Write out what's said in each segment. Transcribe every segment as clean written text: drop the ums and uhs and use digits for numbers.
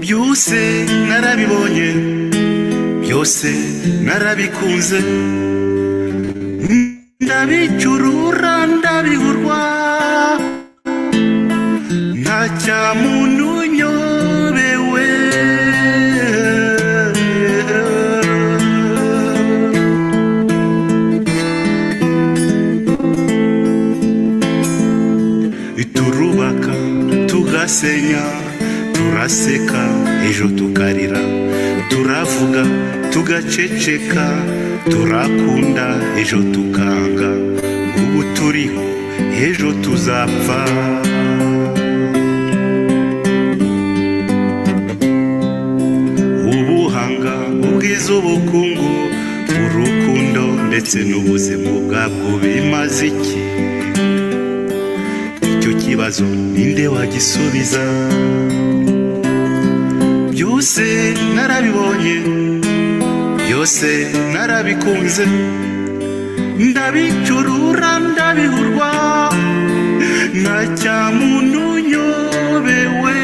byose narabibonye byose narabikunze ndabicurura ndabihurwa nta cyamuntu nyobewe turubaka tugasenya turaseka ejo tukarira turavuga tugaceceka turakunda ejo tukanga ubu turiho ejo tuzapfa ubuhanga ubwiza ubukungu urukundo ndetse n'ubuzima bwabwo bimaze iki icyo kibazo ninde wagisubiza byose narabibonye byose narabikunze ndabicurura ndabihurwa nta cyamuntu nyobewe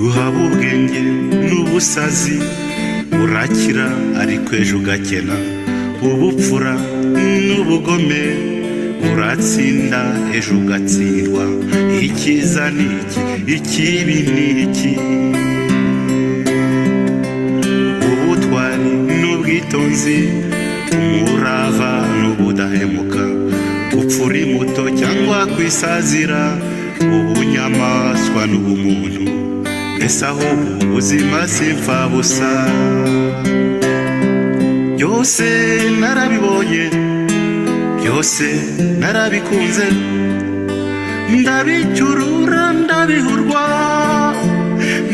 uhaba ubwenge n'ubusazi urakira ariko ejo ugakena ubupfura n'ubugome uratsinda ejo ugatsindwa icyiza ni iki ikibi ni iki ubutwari n'ubwitonzi umurava n'ubudahemuka upfura muto cyangwa kwisazira ubunyamaswa n'ubumuntu ese aho ubuzima simfa busa byose narabibonye byose narabikunze ndabicurura ndabihurwa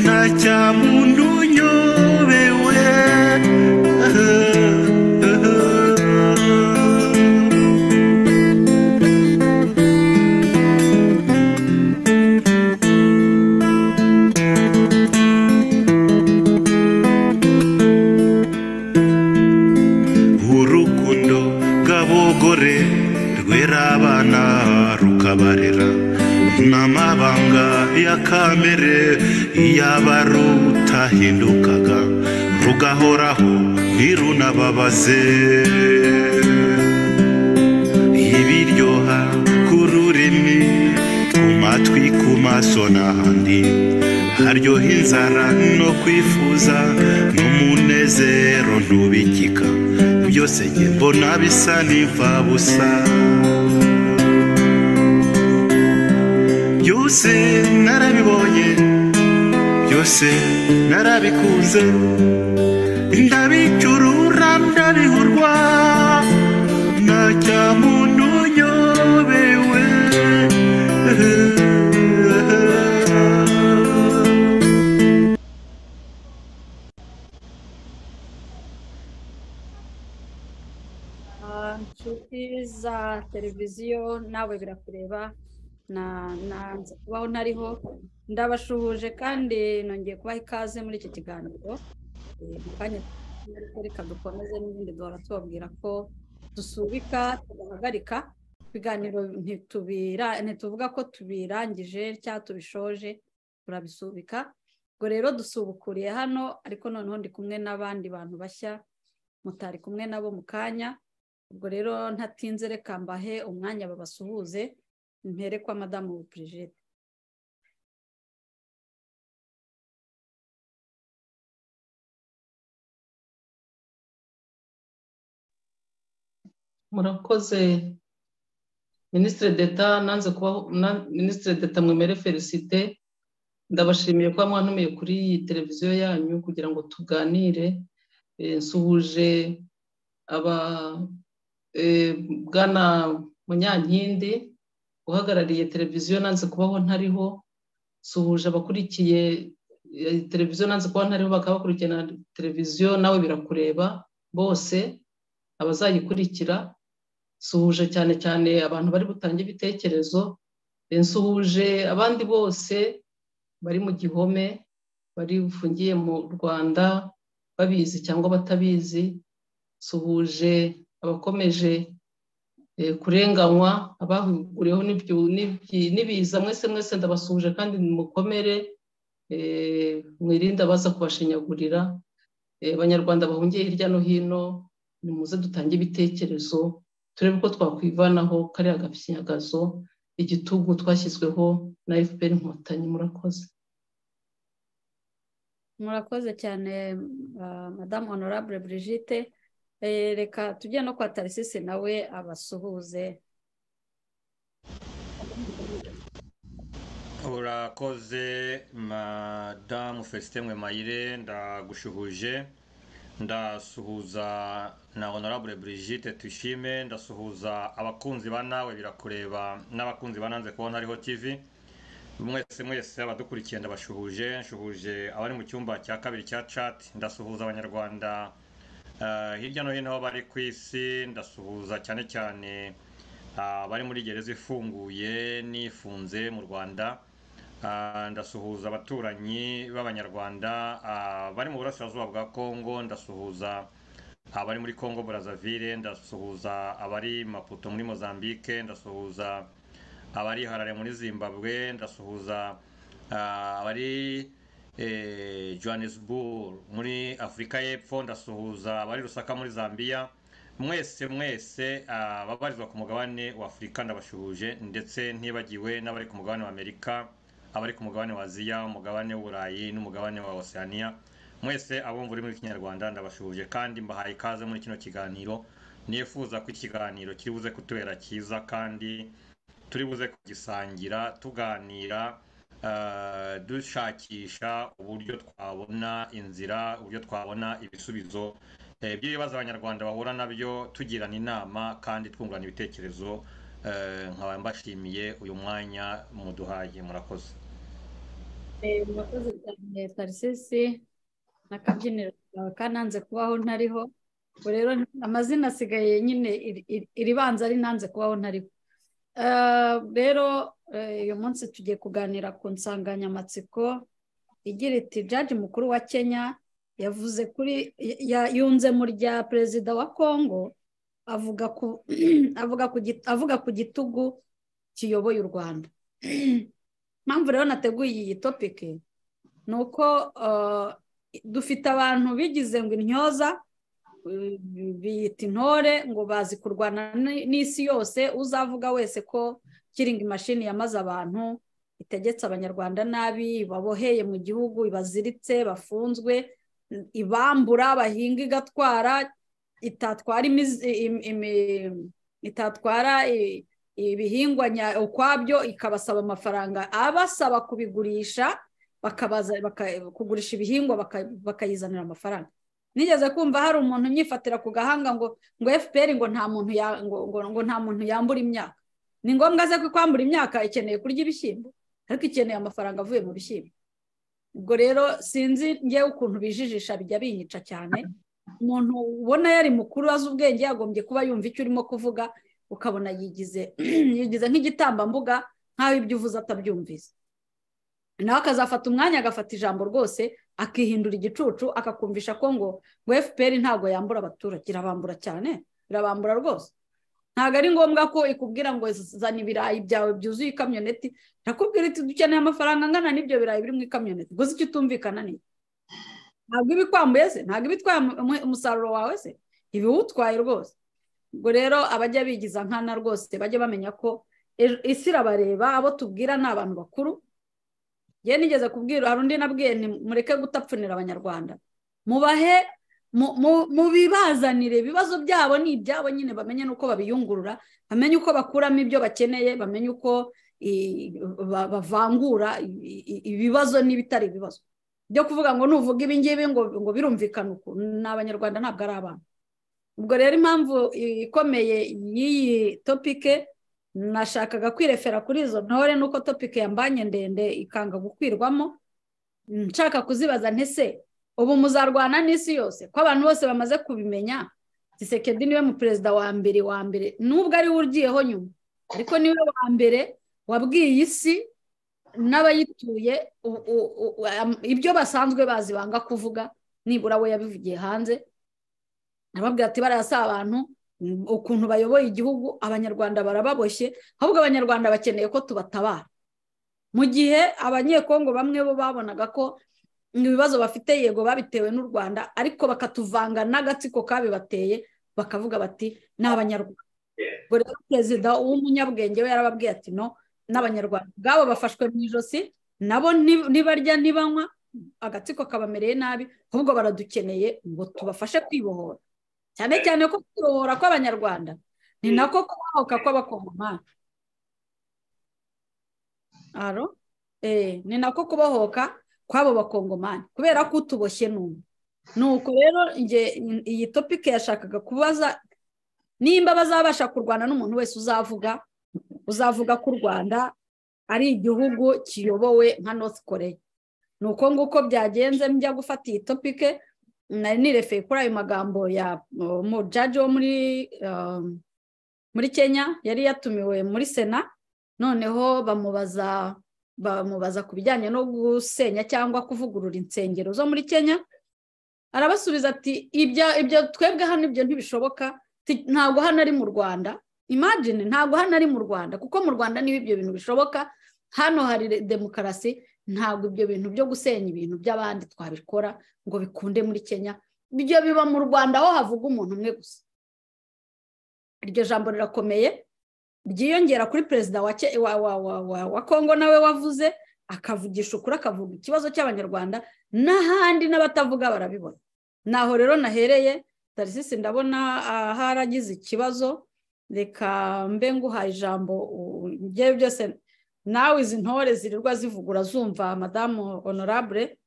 nta cyamuntu nyobewe rwera abana rukabarera n'amabanga ya kamere y'abarutahindukaga rugahoraho ntirunababaze ibiryoha ku rurimi ku matwi ku maso n'ahandi haryoha inzara no kwifuza n'umunezero ntubikika byose njye mbona bisa n'imfabusa byose narabibonye byose narabikunze ndabicurura ndabihurwa nta cyamuntu nyobewe inshuti za televiziyo nawe birakureba nanze kubaho ntariho ndabashuhuje kandi nongeye kubaha ikaze muri iki kiganiro mu kanya reka dukomeze n'ibindi duhora tubabwira ko dusubika tugahagarika ibiganiro ntituvuga ko tubirangije cyangwa tubishoje turabisubika ubwo rero dusubukuriye hano ariko noneho ndi kumwe n'abandi bantu bashya mutari kumwe nabo mu kanya ubwo rero ntatinze reka mbahe umwanya babasuhuze mpere kwa madamu Brigitte. murakoze Ministre d'Etat nanze kuba Ministre d'Etat Mwemere Felicite ndabashimiye kuba mwantumiye kuri iyi televiziyo yanyu kugira ngo tuganire nsuhuje aba bwana Munyankindi uhagarariye televiziyo nanze kubaho ntariho suhuje abakurikiye televiziyo nanze kuba ntariho bakaba bakurikirana televiziyo nawe birakureba bose abazayikurikira. Suhuje cyane cyane abantu bari butange ibitekerezo, nsuhuje abandi bose bari mu gihome, bari bufungiye mu Rwanda babizi cyangwa batabizi. Suhuje abakomeje kurenganywa, abahuguriyeho n'ibiza, mwese ndabasuhuje kandi mukomere, mwirinde abaza kubashinyagurira. Abanyarwanda bahungiye hirya no hino, nimuze dutange ibitekerezo turebe uko twakwivanaho kariya gafinyagazo, igitugu twashyizweho na FPR Inkotanyi. Murakoze cyane Madame Honorable Brigitte. Reka tujye no kwa Tarisisi nawe abasuhuze. Urakoze Madame Félicité Mwemayire, ndagushuhuje. Ndasuhuza na Honorable Brigitte Tuyishime, ndasuhuza abakunzi ba Nawe Birakureba n'abakunzi bananze kubona hariho TV. Mwese abadukurikiye ndabashuhuje. Nshuhuje abari mu cyumba cya kabiri cya chat. Ndasuhuza abanyarwanda hirya no hino bari ku isi. Ndasuhuza cyane cyane bari muri gereza ifunguye n'ifunze mu Rwanda. Ndasuhuza abaturanyi b'abanyarwanda bari mu burasirazuba bwa Kongo. Ndasuhuza abari muri Kongo Brazzaville. Ndasuhuza abari Maputo muri Mozambique. Ndasuhuza abari Harare muri Zimbabwe. Ndasuhuza abari Johannesburg muri Afurika y'Epfo. Ndasuhuza abari Lusaka muri Zambia. Mwese ababarizwa ku mugabane wa Afurika ndabashuhuje, ndetse ntibagiwe n'abari ku mugabane wa Amerika, abari ku mugabane wa Aziya, umugabane w'Uburayi n'umugabane wa Oceania. Mwese abumva uri muri Kinyarwanda ndabashuhuje kandi mbahaye ikaze muri kino kiganiro. Nifuza ko ikiganiro kiri buze kutubera cyiza kandi turi buze kugisangira tuganira, dushakisha uburyo twabona inzira, uburyo twabona ibisubizo by'ibibazo abanyarwanda bahura nabyo, tugirana inama kandi twungurana ibitekerezo. Nkaba mbashimiye uyu mwanya muduhaye. Murakoze. Murakoze cyane Tarisisi, n'akabyiniro kawe kananze kubaho ntariho. Rero amazina asigaye nyine iribanza ari nanze kubaho ntariho. Rero uyu munsi tugiye kuganira ku nsanganyamatsiko igira iti Jaji mukuru wa Kenya yavuze yunze mu rya perezida wa Kongo, avuga ku gitugu kiyoboye u Rwanda. Mpamvu rero nateguye iyi topike ni uko dufite abantu bigize ngo intyoza, biyita intore, ngo bazi kurwana n'isi yose. Uzavuga wese ko kiringi mashini yamaze abantu, itegetse abanyarwanda nabi, baboheye mu gihugu, ibaziritse, bafunzwe, ibambura, bahinga igatwara, itatwara ibihingwa ukwabyo, ikabasaba amafaranga, abasaba kubigurisha, kugurisha ibihingwa bakayizanira amafaranga. Nigeze kumva hari umuntu nyifatira ku gahanga ngo FPR ngo nta muntu yambura imyaka. Ni ngombwa se ko kwambura imyaka ikeneye kurya ibishyimbo, ariko ikeneye amafaranga avuye mu bishyimbo. Ubwo rero sinzi ngewe ukuntu bijijisha bijya binyica cyane. Umuntu ubona yari mukuru azi ubwenge yagombye kuba yumva icyo urimo kuvuga, ukabona yigize nk'igitambambuga, nk'aho ibyo uvuze atabyumvise. Nawe akazafata umwanya agafata ijambo rwose akihindura igicucu, akakumvisha ko ngo FPR ntago yambura abaturage. Irabambura cyane, irabambura rwose. Ntago ari ngombwa ko ikubwira ngo zana ibirayi byawe byuzuye ikamyoneti. Nakubwira iti dukeneye amafaranga angana n'ibyo birayi biri mu ikamyoneti. Gusa icyo utumvikana ni ntabwo ibikwambuye se, ntabwo ibitwaye umusaruro wawe se, ibiwutwaye rwose. Ubwo rero abajya bigiza nkana rwose bajye bamenya ko isi irabareba. Abo tubwira ni abantu bakuru. Ye nigeze kubwira, hari undi nabwiye nti mureke gutapfunira abanyarwanda, mubahe mubibazanire, ibibazo byabo ni ibyabo nyine, bamenye nuko babiyungurura, bamenye uko bakuramo ibyo bakeneye, bamenye uko bavangura ibibazo n'ibitari ibibazo. Byo kuvuga ngo nuvuga ibi ngibi ngo birumvikana uko, n'abanyarwanda ntabwo ari abantu. Ubwo rero impamvu ikomeye y'iyi topike nashakaga kwirefera kuri izo ntore, nuko topike yambanye ndende ikanga gukwirwamo. nshaka kuzibaza ntese ubu muzarwana n'isi yose ko abantu bose bamaze kubimenya. Tshisekedi niwe mu perezida wa mbere nubwo ari we ugiyeho nyuma, ariko niwe wa mbere wabwiye isi n'abayituye ibyo basanzwe bazi banga kuvuga, nibura we yabivugiye hanze. Ababwira ati barasa abantu ukuntu bayoboye igihugu, abanyarwanda barababoshye, ahubwo abanyarwanda bakeneye ko tubatabara. Mu gihe abanyekongo bamwe bo babonaga ko ibibazo bafite yego babitewe n'u Rwanda, ariko bakatuvanga n'agatsiko kabibateye, bakavuga bati n'abanyarwanda. Ubwo rero perezida w'umunyabwenge we yarababwiye ati no, n'abanyarwanda bwabo bafashwe mu ijosi, nabo nibarya ntibanywa, agatsiko kabamereye nabi, ahubwo baradukeneye ngo tubafashe kwibohora. Cyane cyane ko kwibohora kw'abanyarwanda ni nako kubahoka kw'abakongomani. Ni nako kubahoka kw'abo bakongomani, kubera ko utuboshye n'umwe. Nuko rero iyi topic yashakaga kubaza nimba bazabasha kurwana n'umuntu wese uzavuga ko u Rwanda ari igihugu kiyobowe nka North Korea. Nuko nguko byagenze njya gufata iyi topic, nari nirefeye kuri ayo magambo ya mujaji wo muri Kenya yari yatumiwe muri Sena, noneho bamubaza ku bijyanye no gusenya cyangwa kuvugurura insengero zo muri Kenya. Arabasubiza ati ibyo twebwe hano ibyo ntibishoboka, ntabwo hano ari mu Rwanda. Imagine, ntabwo hano ari mu Rwanda, kuko mu Rwanda niho ibyo bintu bishoboka. Hano hari demokarasi, ntabwo ibyo bintu byo gusenya ibintu by'abandi twabikora ngo bikunde muri Kenya. Ibyo biba mu Rwanda aho havuga umuntu umwe gusa. Iryo jambo rirakomeye, ryiyongera kuri perezida wa Kongo nawe wavuze, akavugisha ukuri, akavuga ikibazo cy'abanyarwanda, n'ahandi n'abatavuga barabibona. Naho rero nahereye. Tarisisi ndabona haragize ikibazo, reka mbe nguhaye ijambo ngewe byose nawe izi ntore zirirwa zivugura zumva madamu honorable,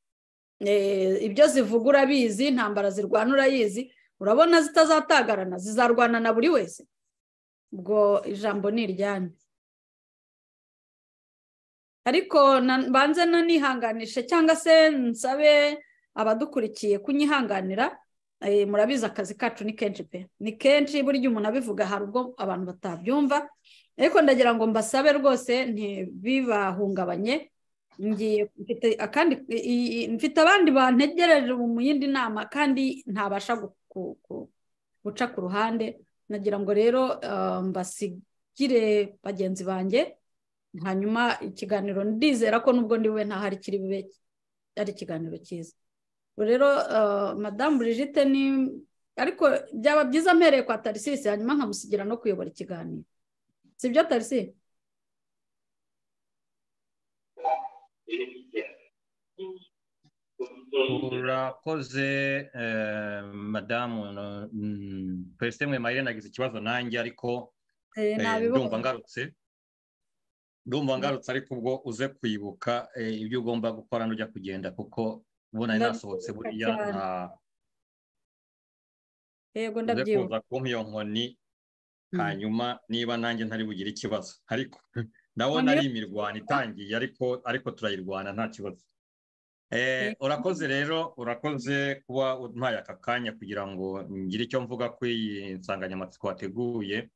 ibyo zivugura bizi, intambara zirwana urayizi, urabona zitazatagarana, zizarwana na buri wese. Ubwo ijambo ni iryanyu, ariko banze nanihanganishe cyangwa se nsabe abadukurikiye kunyihanganira. Murabiza akazi kacu ni kenshi pe, ni kenshi burya umuntu abivuga hari ubwo abantu batabyumva, ariko ndagira ngo mbasabe rwose ntibibahungabanye. Mfite abandi bantegereje mu yindi nama kandi ntabasha guca ku ruhande. Nagira ngo rero mbasigire bagenzi banjye, hanyuma ikiganiro ndizera ko nubwo ndiwe ntahari kiri bube ari ikiganiro cyiza. Rero Madame Brigitte ni ariko byaba byiza mpereye kwa Tarisisi, hanyuma nkamusigira no kuyobora ikiganiro. Sibyo Tarisisi? Urakoze Madame Perezida Mwemaire, nagize ikibazo nanjye ariko ndumva ngarutse ariko ubwo uze kwibuka ibyo ugomba gukora n'ujya kugenda, kuko ubona nasohotse buriya yego ndabyibuka kumpa iyo nkoni, hanyuma niba nanjye ntari bugire ikibazo, ariko ndabona ari imirwano itangiye, ariko turayirwana nta kibazo. Urakoze rero, urakoze kuba umpaye aka kanya kugira ngo ngire icyo mvuga ku iyi nsanganyamatsiko wateguye.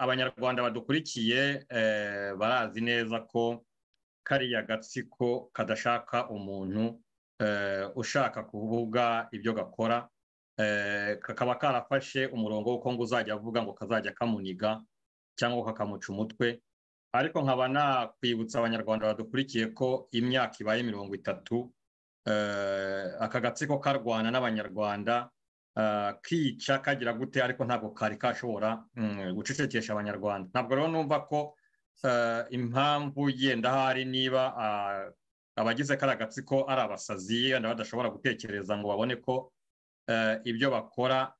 Abanyarwanda badukurikiye barazi neza ko kariya gatsiko kadashaka umuntu ushaka kuvuga ibyo gakora, kakaba karafashe umurongo w'uko ngo uzajya avuga ngo kazajya kamuniga cyangwa kakamuca umutwe. Ariko nkaba nakwibutsa abanyarwanda badukurikiye ko imyaka ibaye 30 aka gatsiko karwana n'abanyarwanda, kica kagira gute, ariko ntabwo kari kashobora gucecekesha abanyarwanda. Ntabwo rero numva ko impamvu yenda hari niba abagize kara gatsiko ari abasazi badashobora gutekereza ngo babone ko ibyo bakora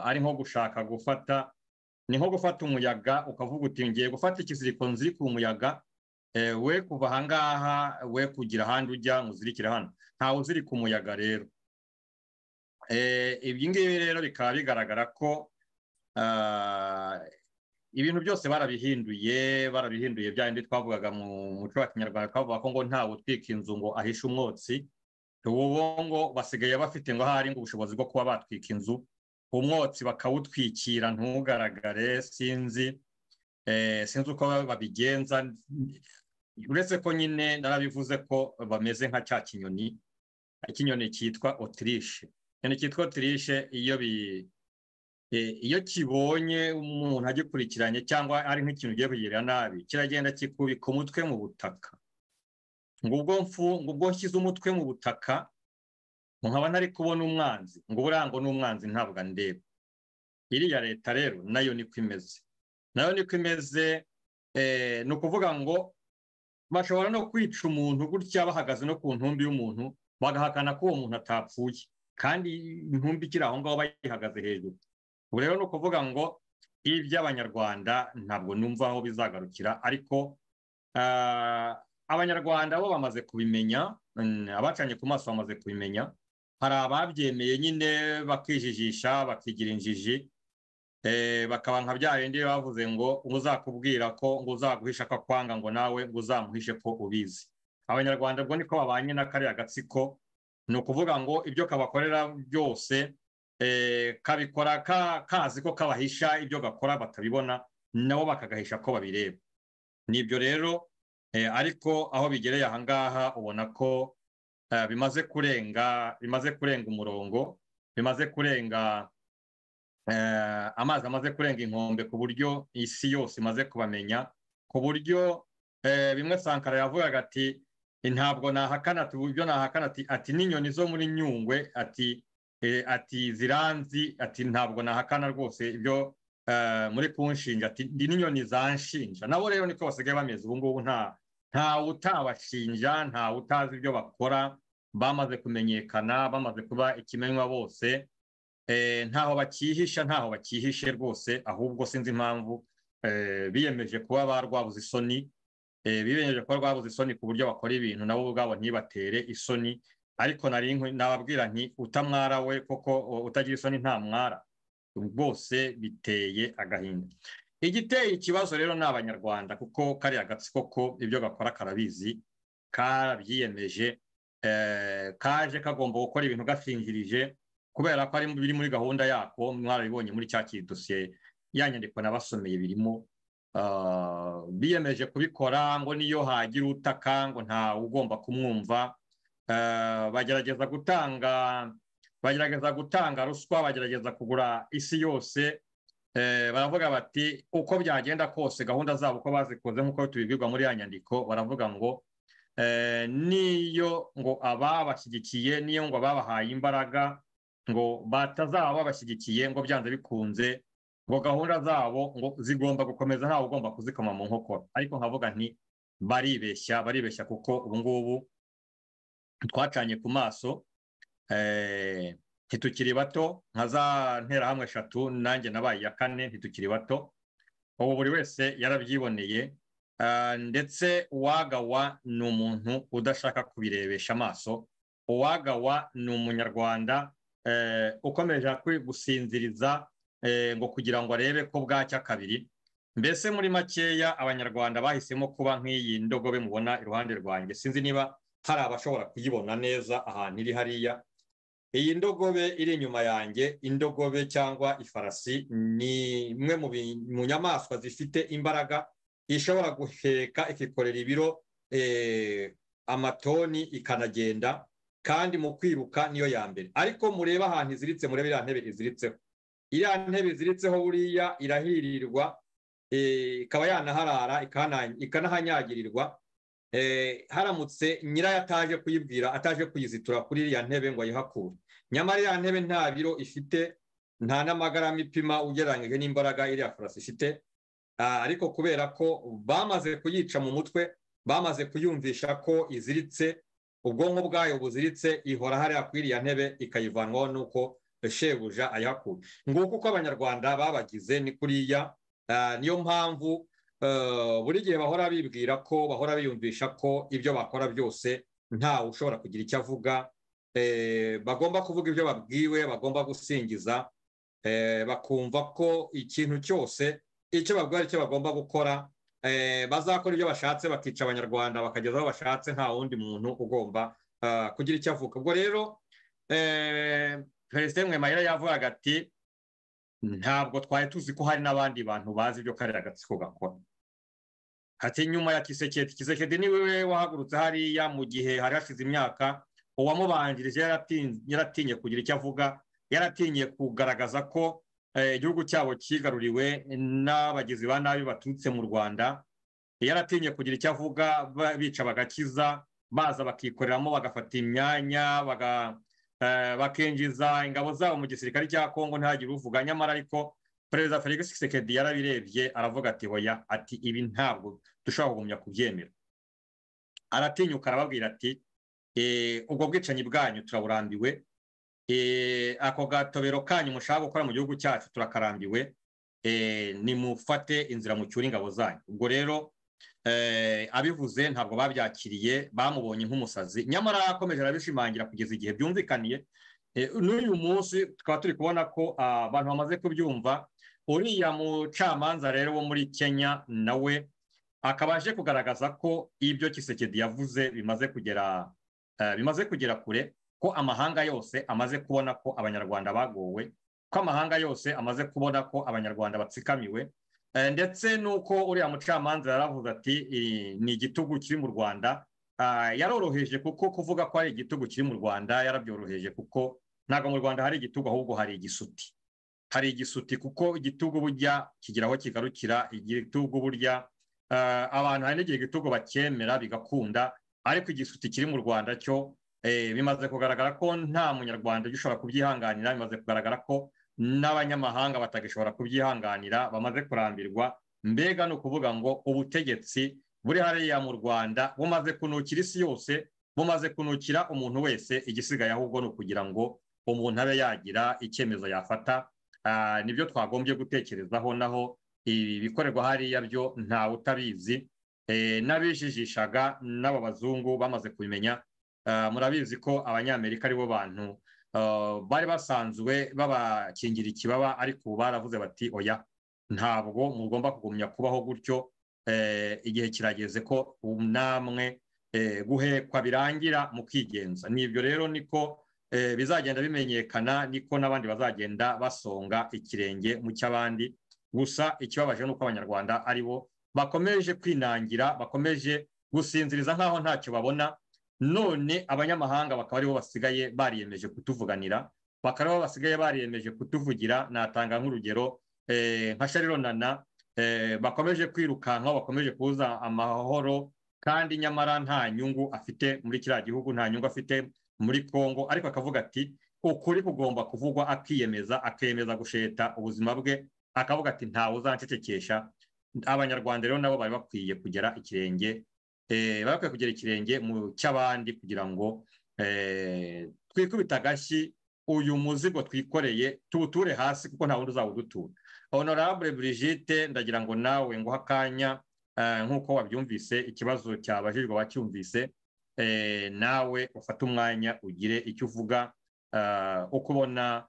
ari nko gushaka gufata, ni nko gufata umuyaga ukavuga uti ngiye gufata ikiziriko nziri ku muyaga, we kuva ahangaha we kugira ahandi ujya muzirikira hano, ntawe uziri ku muyaga. Rero ibyo ngibi rero bikaba bigaragara ko ibintu byose barabihinduye bya bindi twavugaga mu muco wa kinyarwanda twavuga ko ngo ntawe utwika inzu ngo ahishe umwotsi, ubu ngo basigaye bafite ngo hari ngo ubushobozi bwo kuba batwika inzu umwotsi bakawutwikira ntugaragare. Sinzi uko babigenza, uretse ko nyine narabivuze ko bameze nka cya ikinyoni cyitwa Autriche. Ikinyoni cyitwa Autriche iyo kibonye umuntu agikurikiranye cyangwa ari nk'ikintu ugiye kugirira nabi, kiragenda kikubika umutwe mu butaka. Ngubwo nshyize umutwe mu butaka nkaba ntari kubona umwanzi, ngo uburango n'umwanzi ntabwo andeba. Iriya leta rero nayo niko imeze, ni ukuvuga ngo bashobora no kwica umuntu gutya bahagaze no ku ntumbi y'umuntu, bagahakana ko uwo muntu atapfuye kandi intumbi ikiri aho ngaho bayihagaze hejuru. Ubu rero ni ukuvuga ngo iby'abanyarwanda ntabwo numva aho bizagarukira, ariko abanyarwanda bo bamaze kubimenya, abacanye ku maso bamaze kubimenya. Hari ababyemeye nyine bakijijisha bakigira injiji, bakaba nka bya bindi bavuze ngo uzakubwira ko ngo uzaguhisha ko kwanga ngo nawe ngo uzamuhishe ko ubizi. Abanyarwanda ubwo niko babanye na kariya gatsiko, ni ukuvuga ngo ibyo kabakorera byose kabikora kazi ko kabahisha ibyo gakora batabibona, nabo bakagahisha ko babireba. Nibyo rero, ariko aho bigereye ahangaha ubona ko bimaze kurenga umurongo, bimaze kurenga amazi amaze kurenga inkombe, ku buryo isi yose imaze kubamenya, ku buryo bimwe Sankara yavugaga ati ntabwo nahakana, ibyo nahakana ati n'inyoni zo muri Nyungwe ati ziranzi, ati ntabwo nahakana rwose ibyo muri kunshinja, ati ndi n'inyoni zanshinja. Nabo rero niko basigaye bameze ubu ngubu, nta utabashinja, nta utazi ibyo bakora, bamaze kumenyekana, bamaze kuba ikimenywa bose, ntaho bakihishe rwose. Ahubwo sinzi impamvu biyemeje kuba barwabuze isoni, ku buryo bakora ibintu nabo ubwabo ntibatere isoni. Ariko nababwira nti utamwara we koko utagira isoni nta mwara, bose biteye agahinda. Igiteye ikibazo rero ni abanyarwanda, kuko kariya gatsiko ko ibyo gakora karabizi, karabyiyemeje, kaje kagomba gukora ibintu gashinjirije, kubera ko biri muri gahunda yako. Mwarabibonye muri cya kidosiye ya nyandiko nabasomeye birimo, biyemeje kubikora ngo niyo hagira utaka ngo nta ugomba kumwumva. Bagerageza gutanga ruswa, bagerageza kugura isi yose. Baravuga bati uko byagenda kose gahunda zabo uko bazikoze nk'uko tubibwirwa muri ya nyandiko, baravuga ngo niyo ngo ababashyigikiye, niyo ngo ababahaye imbaraga ngo batazaba babashyigikiye, ngo byanze bikunze ngo gahunda zabo ngo zigomba gukomeza, ntawe ugomba kuzikoma mu nkokora. Ariko nkavuga nti baribeshya, kuko ubu ngubu twacanye ku maso, ntitukiri bato, nka za nterahamwe 3 nanjye nabaye iya 4, ntitukiri bato. Ubu buri wese yarabyiboneye, ndetse uwagawa ni umuntu udashaka kubirebesha amaso. Uwagawa ni umunyarwanda ukomeje gusinziriza ngo kugira ngo arebe ko bwacya kabiri. Mbese muri makeya abanyarwanda bahisemo kuba nk'iyi ndogobe mubona iruhande rwanjye. Sinzi niba hari abashobora kuyibona neza ahantu iri hariya. Iyi ndogobe iri inyuma yanjye, indogobe cyangwa ifarasi, ni imwe mu nyamaswa zifite imbaraga, ishobora guheka ikikorera ibiro amatoni ikanagenda, kandi mu kwiruka niyo ya mbere. Ariko mureba ahantu iziritse, murebe iriya ntebe iziritseho. Iriya ntebe iziritseho buriya irahirirwa, ikaba yanaharara ikanahanyagirirwa, haramutse nyirayo ataje kuyizitura kuri iriya ntebe ngo ayihakure. Nyamara iriya ntebe nta biro ifite, nta n'amagarama ipima ugereranyije n'imbaraga iriya farasi ifite. Ariko kubera ko bamaze kuyica mu mutwe, bamaze kuyumvisha ko iziritse, ubwonko bwayo buziritse, ihora hariya kuri iriya ntebe ikayivanwaho nuko shebuja ayihakura. Nguko uko abanyarwanda babagize ni kuriya. Niyo mpamvu buri gihe bahora bibwira ko, bahora biyumvisha ko ibyo bakora byose ntawe ushobora kugira icyo avuga. Bagomba kuvuga ibyo babwiwe, bagomba gusingiza, bakumva ko ikintu cyose icyo babwira icyo bagomba gukora, bazakora ibyo bashatse bakica abanyarwanda bakageza aho bashatse, nta wundi muntu ugomba kugira icyo avuga. Ubwo rero Perezida Mayira yavugaga ati ntabwo twari tuzi ko hari n'abandi bantu bazi ibyo kariya gatsiko gakora. Ati nyuma ya Kisekedi niwe wahagurutse hariya mu gihe hari hashize imyaka, uwamubanjirije yaratinye kugira icyo avuga, yaratinye kugaragaza ko igihugu cyabo kigaruriwe n'abagizi ba nabi baturutse mu Rwanda, yaratinye kugira icyo avuga, bica bagakiza, baza bakikoreramo bagafata imyanya, bakinjiza ingabo zabo mu gisirikare cya Kongo ntihagire uvuga. Nyamara ariko Perezida Felix Tshisekedi yarabirebye aravuga ati hoya, ati ibi ntabwo dushobora kugumya kubyemera. Aratinyuka arababwira ati ubwo bwicanyi bwanyu turaburambiwe, ako gatobero kanyu mushaka gukora mu gihugu cyacu turakarambiwe, nimufate inzira mucyura ingabo zanyu. Ubwo rero abivuze ntabwo babyakiriye, bamubonye nk'umusazi. Nyamara akomeje arabishimangira kugeza igihe byumvikaniye. N'uyu munsi tukaba turi kubona ko abantu bamaze kubyumva. Uriya mucamanza rero wo muri Kenya nawe akaba aje kugaragaza ko ibyo Kisekedi yavuze bimaze kugera kure, ko amahanga yose amaze kubona ko abanyarwanda bagowe, ko amahanga yose amaze kubona ko abanyarwanda batsikamiwe, ndetse nuko uriya mucamanza yaravuze ati ni igitugu kiri mu Rwanda. Yaroroheje kuko kuvuga ko ari igitugu kiri mu Rwanda yarabyoroheje, kuko ntabwo mu Rwanda hari igitugu, ahubwo hari igisuti. Hari igisuti kuko igitugu burya kigira aho kigarukira. Igitugu burya abantu hari n'igihe igitugu bacyemera bigakunda, ariko igisuti kiri mu Rwanda cyo bimaze kugaragara ko nta munyarwanda ushobora kubyihanganira. Bimaze kugaragara ko n'abanyamahanga batagishobora kubyihanganira, bamaze kurambirwa. Mbega ni ukuvuga ngo ubutegetsi buri hariya mu Rwanda bumaze kunukira isi yose, bumaze kunukira umuntu wese. Igisigaye ahubwo ni ukugira ngo umuntu abe yagira icyemezo yafata. Nibyo twagombye gutekerezaho, naho ibi bikorerwa hariya byo ntawe utabizi. N'abijijishaga n'aba bazungu bamaze kubimenya. Murabizi ko abanyamerika aribo bantu bari basanzwe babakingira ikibaba, ariko ubu baravuze bati oya, ntabwo mugomba kugumya kubaho gutyo. Igihe kirageze ko namwe guhekwa birangira mu kwigenza. Nibyo rero niko bizagenda bimenyekana, niko n'abandi bazagenda basonga ikirenge mu cy'abandi. Gusa ikibabaje nuko abanyarwanda aribo bakomeje kwinangira, bakomeje gusinziriza nkaho ntacyo babona. None abanyamahanga bakaba aribo basigaye bariyemeje kutuvuganira, bakaba aribo basigaye bariyemeje kutuvugira. Natanga nk'urugero nka Shariro Nana, bakomeje kwirukanka, bakomeje kuza amahoro, kandi nyamara nta nyungu afite muri kiriya gihugu, nta nyungu afite muri Kongo, ariko akavuga ati ukuri kugomba kuvugwa, akemeza gusheta ubuzima bwe, akavuga ati ntawe uzancecekesha. Abanyarwanda rero nabo bari bakwiye kugera ikirenge, kugera ikirenge mu cy'abandi, kugira ngo twikubita agashyi uyu muzigo twikoreye tuwuture hasi, kuko nta wundi uzawudutura. Honorable Brigitte, ndagira ngo nawe nguha akanya, nk'uko wabyumvise ikibazo cyabajijwe wacyumvise, nawe ufate umwanya ugire icyo uvuga, uko ubona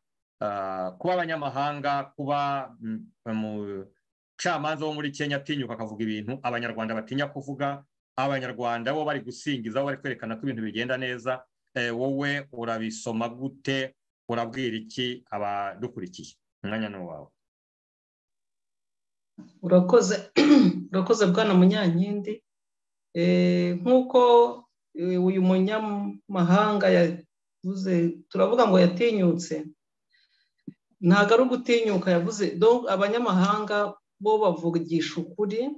kuba abanyamahanga, kuba umucamanza wo muri Kenya atinyuka akavuga ibintu abanyarwanda batinya kuvuga, abanyarwanda bo bari gusingiza, bo bari kwerekana ko ibintu bigenda neza. Wowe urabisoma gute? Urabwira iki abadukurikiye? Umwanya ni wawe. Urakoze bwana Munyankindi. Nk'uko uyu munyamahanga yavuze, turavuga ngo yatinyutse. Ntabwo ari ugutinyuka yavuze, abanyamahanga bo bavugisha ukuri.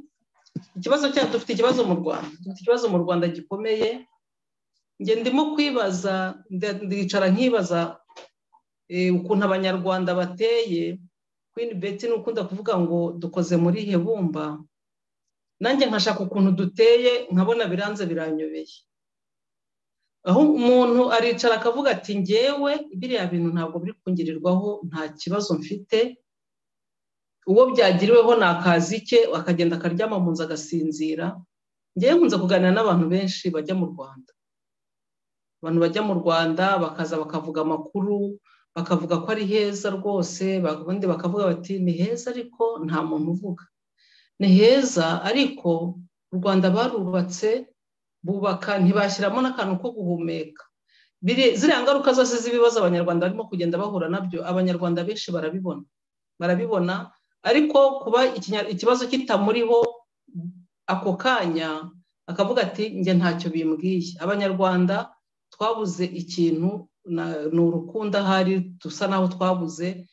Ikibazo cyacu, dufite ikibazo mu Rwanda, dufite ikibazo mu Rwanda gikomeye. Nge ndimo kwibaza, ndicara nkibaza ukuntu abanyarwanda bateye. Queen Betty n'ukunda kuvuga ngo dukoze muri hebumba, nanjye nkashaka ukuntu duteye, nkabona biranze biranyobeye. Aho umuntu aricara akavuga ati ngewe biriya bintu ntabwo biri kungirirwaho, nta kibazo mfite, uwo byagiriweho nakazi ke, akagenda akaryama mu nzu agasinzira. Ngewe nkunze kuganira n'abantu benshi bajya mu Rwanda, abantu bajya mu Rwanda bakaza bakavuga amakuru, bakavuga ko ari heza rwose, ubundi bakavuga bati ni heza ariko nta muntu uvuga. ni heza, ariko u Rwanda barubatse bubaka ntibashyiramo n'akantu ko guhumeka. Ziriya ngaruka zose z'ibibazo abanyarwanda barimo kugenda bahura nabyo, abanyarwanda benshi barabibona, ariko kuba ikibazo kitamuriho ako kanya akavuga ati njye ntacyo bimbwiye. Abanyarwanda twabuze ikintu, ni urukundo ahari dusa naho twabuze,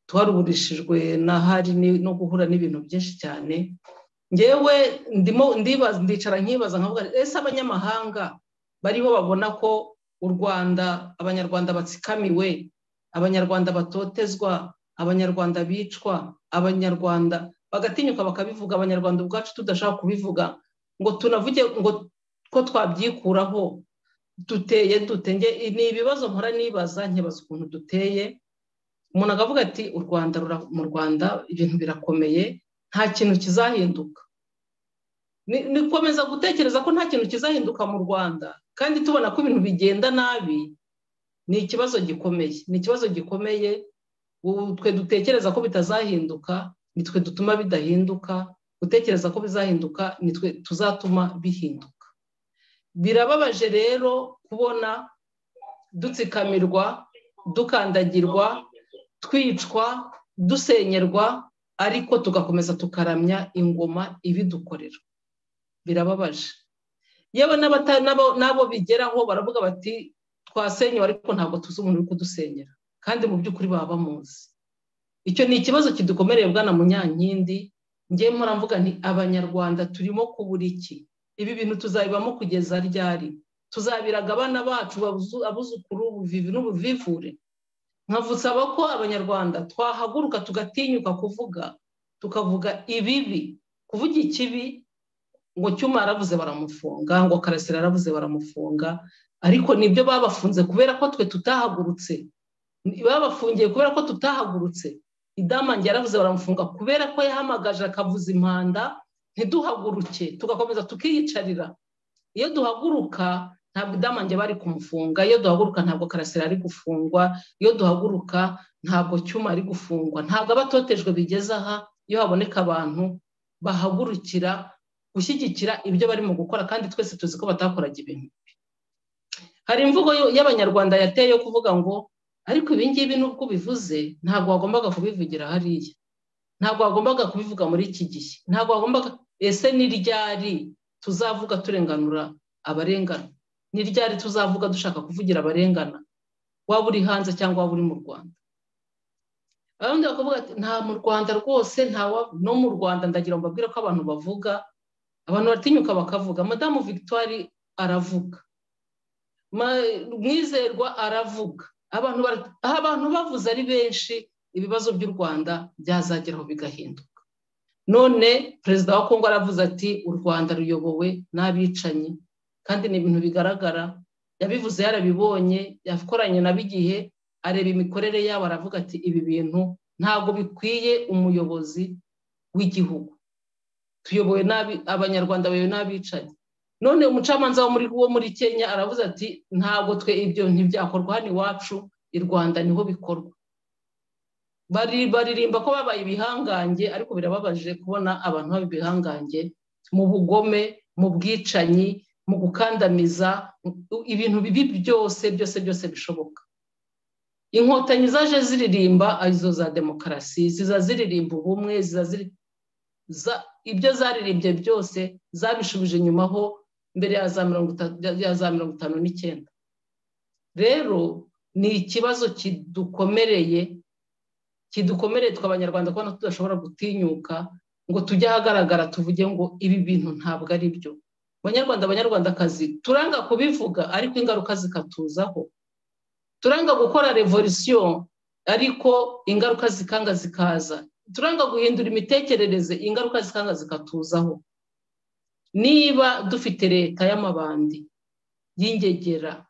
twaruburishijwe n'ahari no guhura n'ibintu byinshi cyane. Ngewe ndicara nkibaza nkavuga ese abanyamahanga bariho babona ko u Rwanda abanyarwanda batsikamiwe, abanyarwanda batotezwa, abanyarwanda bicwa, abanyarwanda bagatinyuka bakabivuga, abanyarwanda ubwacu tudashaka kubivuga ngo tunavuge ngo ko twabyikuraho, duteye dute? Ni ibibazo mpora nibaza, nkibaza ukuntu duteye. Umuntu akavuga ati mu Rwanda ibintu birakomeye, nta kintu kizahinduka. Nikomeza gutekereza ko nta kintu kizahinduka mu Rwanda, kandi tubona ko ibintu bigenda nabi. Ni ikibazo gikomeye, twe dutekereza ko bitazahinduka, nitwe dutuma bidahinduka. Gutekereza ko bizahinduka, nitwe tuzatuma bihinduka. Birababaje rero kubona dutsikamirwa, dukandagirwa, twicwa, dusenyerwa, ariko tugakomeza tukaramya ingoma ibidukorera. Birababaje. Yewe n'abo bigeraho baravuga bati twasenyewe, ariko ntabwo tuzi umuntu uri kudusenyera, kandi mu by'ukuri baba bamuzi. Icyo ni ikibazo kidukomereye Bwana Munyankindi. Ngiye mpora mvuga nti abanyarwanda turimo kubura iki? Ibi bintu tuzabibamo kugeza ryari? Tuzabiraga abana bacu, abuzukuru, ubuvivi n'ubuvivure? Nkavusaba ko abanyarwanda twahaguruka tugatinyuka tukavuga ibibi, kuvuga ikibi. Ngo Cyuma aravuze baramufunga, ngo Karasira aravuze baramufunga, ariko nibyo babafunze kubera ko twe tutahagurutse. Babafungiye kubera ko tutahagurutse. Idamange yaravuze baramufunga kubera ko yahamagaje akavuza impanda, ntiduhaguruke tugakomeza tukiyicarira. Iyo duhaguruka ntabwo Idamange bari kumufunga, iyo duhaguruka ntabwo Karasira ari gufungwa, iyo duhaguruka ntabwo Cyuma ari gufungwa. Ntabwo abatotejwe bigeze aha iyo haboneka abantu bahagurukira gushyigikira ibyo barimo gukora, kandi twese tuzi ko batakoraga ibintu. Hari imvugo y'abanyarwanda yateye yo kuvuga ngo ariko ibi ngibi nubwo bivuze ntabwo wagombaga kubivugira hariya, ntabwo wagombaga kubivuga muri iki gihe, ntabwo wagombaga. Ese ni ryari tuzavuga turenganura abarengana? Ni ryari tuzavuga dushaka kuvugira abarengana, waba uri hanze cyangwa waba uri mu Rwanda? Abandi bakavuga ati nta mu Rwanda rwose, no mu Rwanda ndagira ngo mbabwire ko abantu bavuga, abantu batinyuka bakavuga. Madamu Victoire aravuga, Mwizerwa aravuga. Abantu bavuze ari benshi, ibibazo by'u Rwanda byazageraho bigahinduka. None perezida wa Kongo aravuze ati u Rwanda ruyobowe n'abicanyi, kandi ni ibintu bigaragara. Yabivuze, yarabibonye, yakoranye nabo igihe, areba imikorere yabo, aravuga ati ibi bintu ntabwo bikwiye umuyobozi w'igihugu. Tuyobowe nabi, abanyarwanda bayobowe n'abicanyi. None umucamanza wo muri Kenya aravuze ati ntabwo twe ibyo ntibyakorwa hano iwacu i Rwanda niho bikorwa. Baririmba ko babaye ibihangange, ariko birababaje kubona abantu baba ibihangange mu bugome, mu bwicanyi, mu gukandamiza, ibintu bibi byose bishoboka. Inkotanyi zaje ziririmba izo za demokarasi, ziza ziririmba ubumwe, ibyo zaririmbye byose zabishubije inyumaho mbere ya za 59. Rero ni ikibazo kidukomereye tw'abanyarwanda, kubona tudashobora gutinyuka ngo tujye ahagaragara tuvuge ngo ibi bintu ntabwo ari byo. Abanyarwandakazi turanga kubivuga, ariko ingaruka zikatuzaho. Turanga gukora revolution, ariko ingaruka zikanga zikaza. Turanga guhindura imitekerereze, ingaruka zikanga zikatuzaho. Niba dufite leta y'amabandi y'ingegera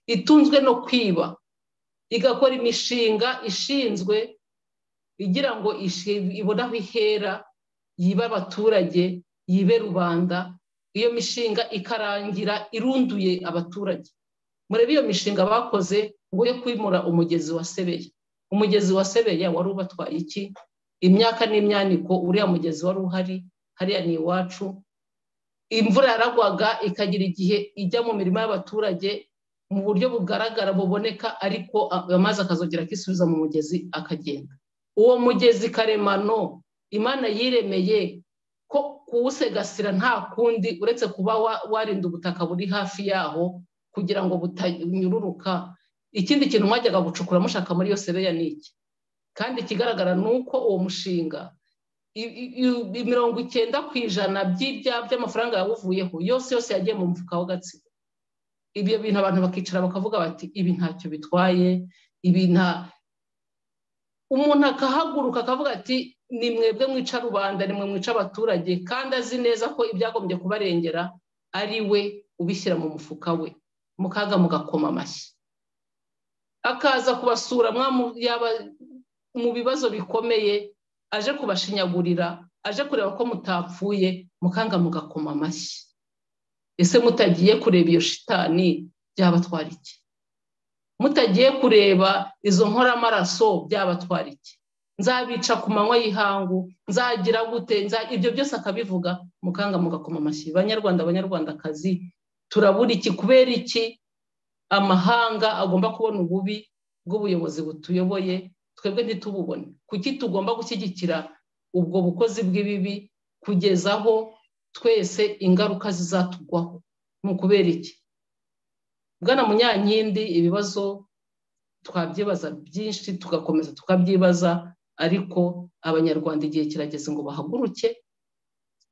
itunzwe no kwiba, igakora imishinga ishinzwe igira ngo ibone aho ihera, yibe abaturage, yibe rubanda, iyo mishinga ikarangira irunduye abaturage. Murebe iyo mishinga bakoze ngo yo kwimura umugezi wa Sebeya. Umugezi wa Sebeya wari ubatwaye iki? imyaka n'imyaniko uriya mugezi wari uhari hariya ni iwacu, imvura yaragwaga ikagira igihe ijya mu mirima y'abaturage mu buryo bugaragara buboneka, ariko amazi akazongera akisubiza mu mugezi akagenda. Uwo mugezi karemano Imana yiremeye ko kuwusegasira nta kundi uretse kuba warinda ubutaka buri hafi yaho kugira ngo butanyururuka. Ikindi kintu mwajyaga gucukura mushaka muri yo sebeya ni iki? Kandi ikigaragara ni uko uwo mushinga 90% by'amafaranga yawuvuyeho yose yagiye mu mufuka w'Agatsiko. Ibyo bintu abantu bakicara bakavuga bati ibi ntacyo bitwaye, ibi nta. Umuntu akahaguruka akavuga ati ni mwebwe mwica rubanda, ni mwe mwica abaturage, kandi azi neza ko ibyagombye kubarengera ari we ubishyira mu mufuka we, mukaga mugakoma amashyi. Akaza kubasura yaba mu bibazo bikomeye, aje kubashinyagurira, aje kureba ko mutapfuye, mukanga mugakoma amashyi. Ese mutagiye kureba iyo shitani byabatwara iki? Mutagiye kureba izo nkora amaraso byabatwara iki? Nzabica ku manywa y'ihangu, nzagira gute, ibyo byose akabivuga, mukanga mugakoma amashyi. Banyarwanda, banyarwandakazi, turabura iki? Kubera iki amahanga agomba kubona ububi bw'ubuyobozi butuyoboye, twebwe ntitububone? Kuki tugomba gushyigikira ubwo bukozi bw'ibibi kugeza aho twese ingaruka zizatugwaho? Mu kubera iki? Bwana Munyankindi, ibibazo twabyibaza byinshi tugakomeza tukabyibaza, ariko abanyarwanda igihe kirageze ngo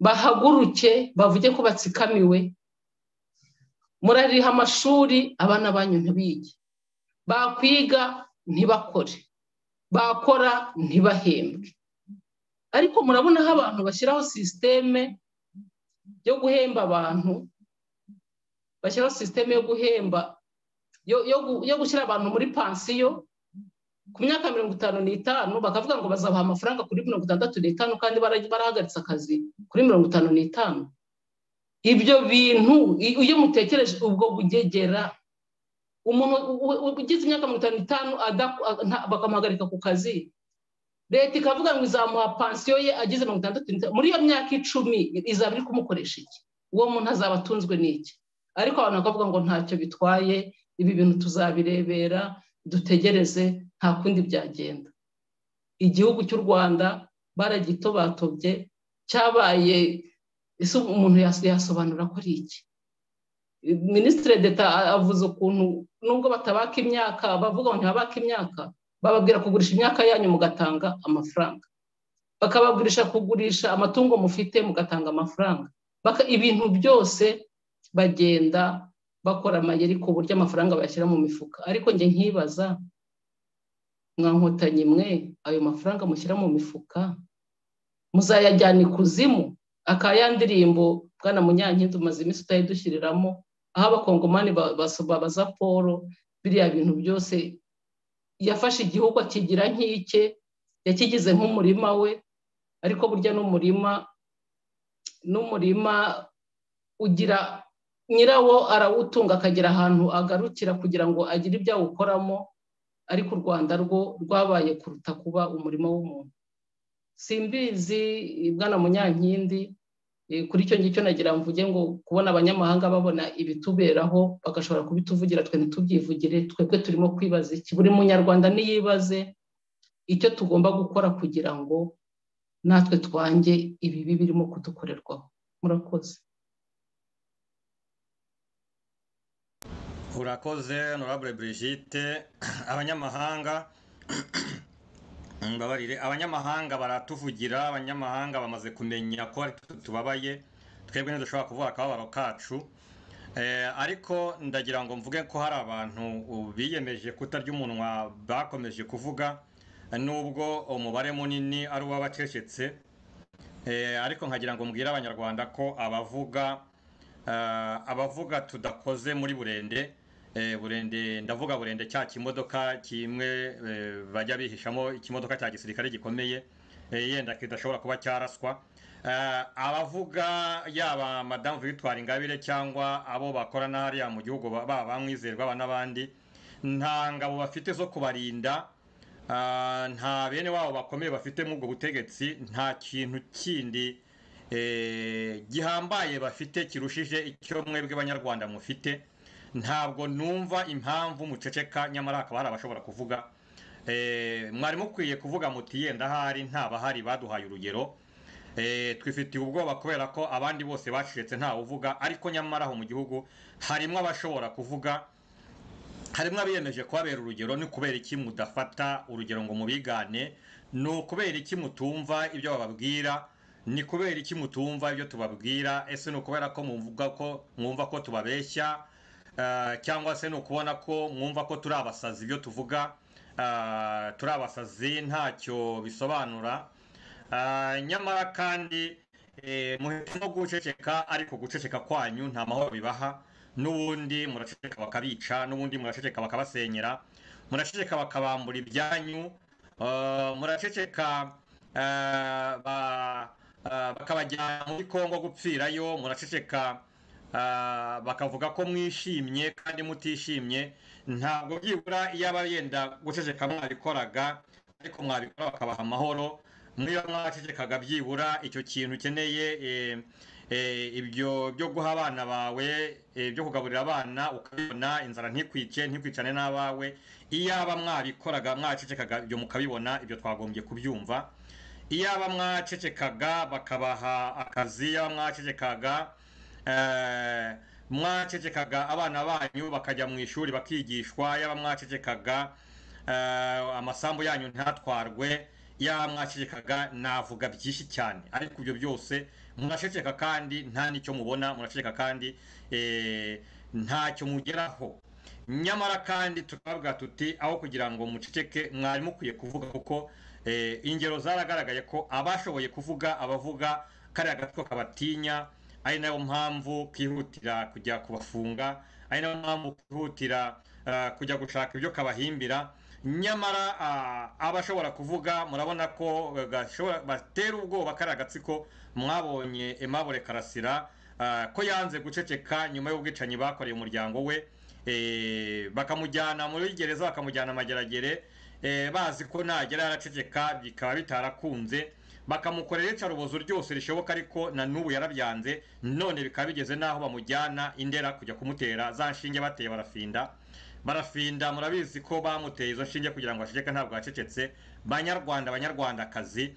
bahaguruke bavuge ko batsikamiwe. Murariha amashuri, abana banyu ntibige, bakwiga ntibakore, bakora ntibahembwe. Ariko murabona aho abantu bashyiraho systeme yo guhemba abantu, bashyiraho systeme yo guhemba yo gushyira abantu muri pansiyo ku myaka 55, bakavuga ngo bazabaha amafaranga kuri 65, kandi barahagaritse akazi kuri 55. Ibyo bintu iyo mutekereje ubwo bugegera, umuntu ugize imyaka 55 bakamuhagarika ku kazi, leta ikavuga ngo izamuha pansiyo ye agize 66, muri iyo myaka 10 izaba iri kumukoresha iki? Uwo muntu azaba atunzwe n'iki? Ariko abantu bakavuga ngo ntacyo bitwaye, ibi bintu tuzabirebera, dutegereze, nta kundi byagenda. Igihugu cy'u Rwanda baragitobatobye, cyabaye ese umuntu yasobanura ko ari iki? Ministre d'Etat avuze ukuntu nubwo batabaka imyaka, bavuga ngo ntibabaka imyaka, bababwira kugurisha imyaka yanyu mugatanga amafaranga, bakabagurisha kugurisha amatungo mufite mugatanga amafaranga, ibintu byose bagenda bakora amayeri ku buryo amafaranga bayashyira mu mifuka. Ariko njye nkibaza, mwankotanyi mwe, ayo mafaranga mushyira mu mifuka muzayajyana ikuzimu? Akaya ndirimbo Bwana Munyankindi umaze iminsi utayidushyiriramo, aho abakongomani babaza Paul biriya bintu byose yafashe igihugu akigira nk'ike, yakigize nk'umurima we, ariko burya n'umurima ugira nyirawo, arawutunga akagera ahantu agarukira kugira ngo agire ibyo awukoramo, ariko u Rwanda rwo rwabaye kuruta kuba umurima w'umuntu. Simbizi Bwana Munyankindi, kuri icyo ngicyo nagira mvuge ngo kubona abanyamahanga babona ibituberaho bagashobora kubituvugira, twe ntitubyivugire. Twebwe turimo kwibaza iki? Buri munyarwanda niyibaze icyo tugomba gukora kugira ngo natwe twange ibibi birimo kudukorerwaho. Murakoze. Urakoze Honorable Brigitte. Abanyamahanga baratuvugira, abanyamahanga bamaze kumenya ko ari tubabaye, twebwe ntidushobora kuvuga akababaro kacu. Ariko ndagira ngo mvuge ko hari abantu biyemeje kutarya umunwa bakomeje kuvuga, nubwo umubare munini ari uw'abacecetse. Ariko nkagira ngo mbwire abanyarwanda ko abavuga tudakoze muri Burende, ndavuga Burende cya kimodoka kimwe bajya bihishamo, ikimodoka cya gisirikare gikomeye, yenda kidashobora kuba cyaraswa. Abavuga yaba Madame Victoire Ingabire cyangwa abo bakorana hariya mu gihugu, baba Mwizerwa n'abandi, nta ngabo bafite zo kubarinda nta bene wabo bakomeye bafite mu ubwo butegetsi, nta kintu kindi gihambaye bafite kirushije icyo mwebwe abanyarwanda mufite. Ntabwo numva impamvu muceceka, nyamara hakaba hari abashobora kuvuga. Mwari mukwiye kuvuga muti yenda hari ntabahari baduhaye urugero. Twifitiye ubwoba kubera ko abandi bose bacecetse ntawe uvuga, ariko nyamara aho mu gihugu harimo abashobora kuvuga, harimo abiyemeje kubabera urugero. Ni kubera iki mudafata urugero ngo mubigane? Ni ukubera iki mutumva ibyo bababwira? Ni kubera iki mutumva ibyo tubabwira? Ese ni ukubera ko mwumva ko tubabeshya, cyangwa se ni ukubona ko mwumva ko turi abasazi ibyo tuvuga turi abasazi ntacyo bisobanura? Nyamara kandi muhitamo guceceka, ariko guceceka kwanyu nta mahoro bibaha. N'ubundi muraceceka bakabica, n'ubundi muraceceka bakabasenyera, muraceceka bakabambura ibyanyu, muraceceka bakabajyana muri Kongo gupfirayo, muraceceka bakavuga ko mwishimye kandi mutishimye. Ntabwo byibura iyaba yenda guceceka mwabikoraga, ariko mwabikora bakabaha amahoro. Mwiba mwacecekaga byibura icyo kintu ukeneye, ibyo byo guha abana bawe, byo kugaburira abana ukabibona, inzara ntikwicane n'abawe. Iyaba mwabikoraga mwacecekaga ibyo mukabibona, ibyo twagombye kubyumva. Iyaba mwacecekaga bakabaha akazi, iyaba mwacecekaga abana banyu bakajya mu ishuri bakigishwa, iyaba mwacecekaga amasambu yanyu ntatwarwe, iyaba mwacecekaga navuga byinshi cyane. Ariko ibyo byose muraceceka kandi nta nicyo mubona, muraceceka kandi ntacyo mugeraho. Nyamara kandi tukavuga tuti aho kugira ngo muceceke mwari mukwiye kuvuga, kuko ingero zaragaragaye ko abashoboye kuvuga, abavuga kariya gatsiko kabatinya, ari nayo mpamvu kwihutira kujya kubafunga, ari nayo mpamvu kwihutira kujya gushaka ibyo kabahimbira. Nyamara abashobora kuvuga murabona ko batera ubwoba kariya gatsiko. Mwabonye Aimable Karasira ko yanze guceceka nyuma y'ubwicanyi bakoreye umuryango we, bakamujyana muri gereza, bakamujyana amageragere, bazi ko nagera yaraceceka bikaba bitarakunze, bakamukorera icarubozo ryose rishoboka, ariko na n'ubu yarabyanze. None bikaba bigeze naho bamujyana Indera kujya kumutera za nshinge, bateye barafinda. Murabizi ko bamuteye izo nshinge kugira ngo aceceke, ntabwo acecetse. Banyarwandakazi,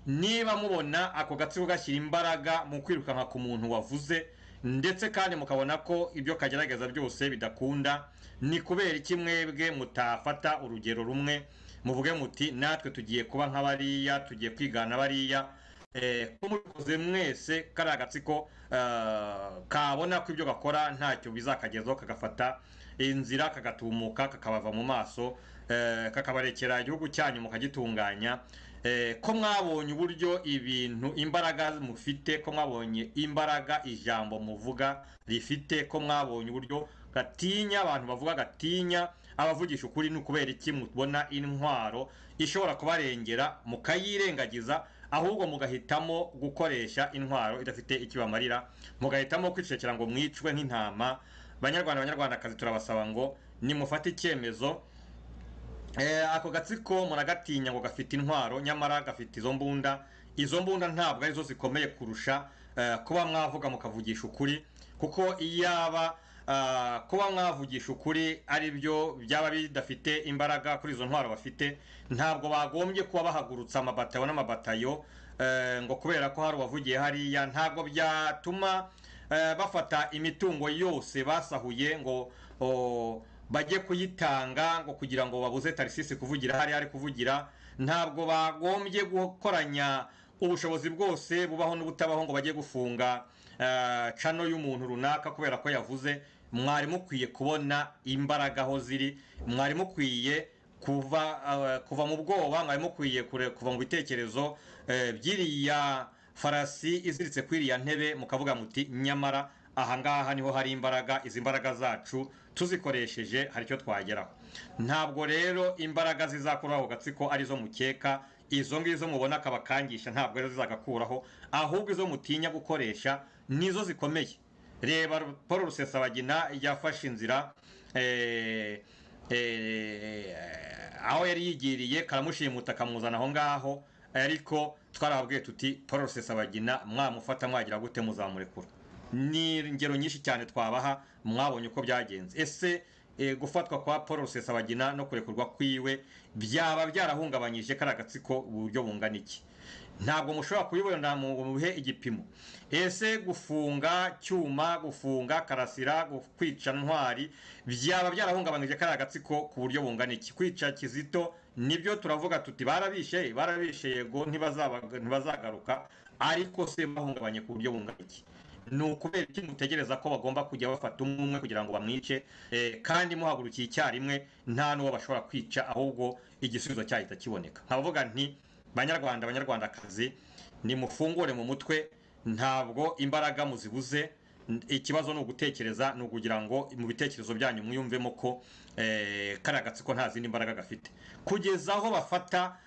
niba mubona ako gatsiko gashyira imbaraga mu kwirukanka ku muntu wavuze, ndetse kandi mukabona ko ibyo kagerageza byose bidakunda, ni kubera iki mwebwe mutafata urugero rumwe muvuge muti natwe tugiye kuba nk'abariya, tugiye kwigana bariya? Ko mubikoze mwese kariya gatsiko kabona ko ibyo gakora ntacyo bizakagezaho, kagafata inzira kagatumuka, kakabava mu maso, kakabarekera igihugu cyanyu mukagitunganya. Ko mwabonye uburyo ibintu, imbaraga mufite, ko mwabonye imbaraga ijambo muvuga rifite, ko mwabonye uburyo gatinya abantu bavuga, gatinya abavugisha ukuri. Ni ukubera iki mubona intwaro ishobora kubarengera mukayirengagiza, ahubwo mugahitamo gukoresha intwaro idafite ikibamarira, mugahitamo kwicecekera ngo mwicwe nk'intama? Banyarwandakazi, turabasaba ngo nimufate icyemezo. Ako gatsiko muragatinya ngo gafite intwaro, nyamara gafite izo mbunda. Izo mbunda ntabwo arizo zikomeye kurusha kuba mwavuga mukavugisha ukuri, kuko iyaba kuba mwavugisha ukuri ari byo byaba bidafite imbaraga kuri izo ntwaro bafite, ntabwo bagombye kuba bahagurutsa amabatayo n'amabatayo ngo kubera ko hari uwavugiye hariya. Ntabwo byatuma bafata imitungo yose basahuye ngo bajye kuyitanga ngo kugira ngo babuze Tarisisi kuvugira hariya ari kuvugira. Ntabwo bagombye gukoranya ubushobozi bwose bubaho n'ubutabaho ngo bajye gufunga cano y'umuntu runaka kubera ko yavuze. Mwari mukwiye kubona imbaraga aho ziri, mwari mukwiye kuva mu bwoba, mwari mukwiye kuva mu bitekerezo by'iriya farasi iziritse kwiriya ntebe, mukavuga muti nyamara ahangaha niho hari imbaraga. Izi mbaraga zacu tuzikoresheje hari icyo twageraho. Ntabwo rero imbaraga zizakuraho gatsiko arizo mukeka, izo ngizo mubona akabakangisha ntabwo rero zizagakuraho, ahubwo izo mutinya gukoresha nizo zikomeye. Reba Paul Rusesabagina yafashe inzira aho yari yigiriye karamushimuta kamuzana aho ngaho, ariko twarababwiye tuti Paul Rusesabagina mwamufata mwagira gute muzamurekura. Ni ingero nyinshi cyane twabaha, mwabonye uko byagenze. Ese gufatwa kwa Paul Rusesabagina no kurekurwa kwiwe byaba byarahungabanyije kari agatsiko uburyo bungana iki? Ntabwo mushobora kubibona mu bihe igipimo. Ese gufunga Cyuma, gufunga Karasira, kwica Ntwari byaba byarahungabanyije kari agatsiko ku buryo bungana iki? Kwica Kizito nibyo turavuga tuti barabishe yego ntibazagaruka, ariko se bahungabanye ku buryo bungana iki? Ni ukubera iki mutegereza ko bagomba kujya bafata umwe kugira ngo bamwice, kandi muhagurukiye icyarimwe nta n'uwo bashobora kwica, ahubwo igisubizo cyahita kiboneka? Nkavuga nti Banyarwanda, Banyarwandakazi, nimufungure mu mutwe, ntabwo imbaraga muzibuze. Ikibazo ni ugutekereza, ni ukugira ngo mu bitekerezo byanyu mwiyumvemo ko kari agatsiko nta zindi imbaraga gafite, kugeza aho bafata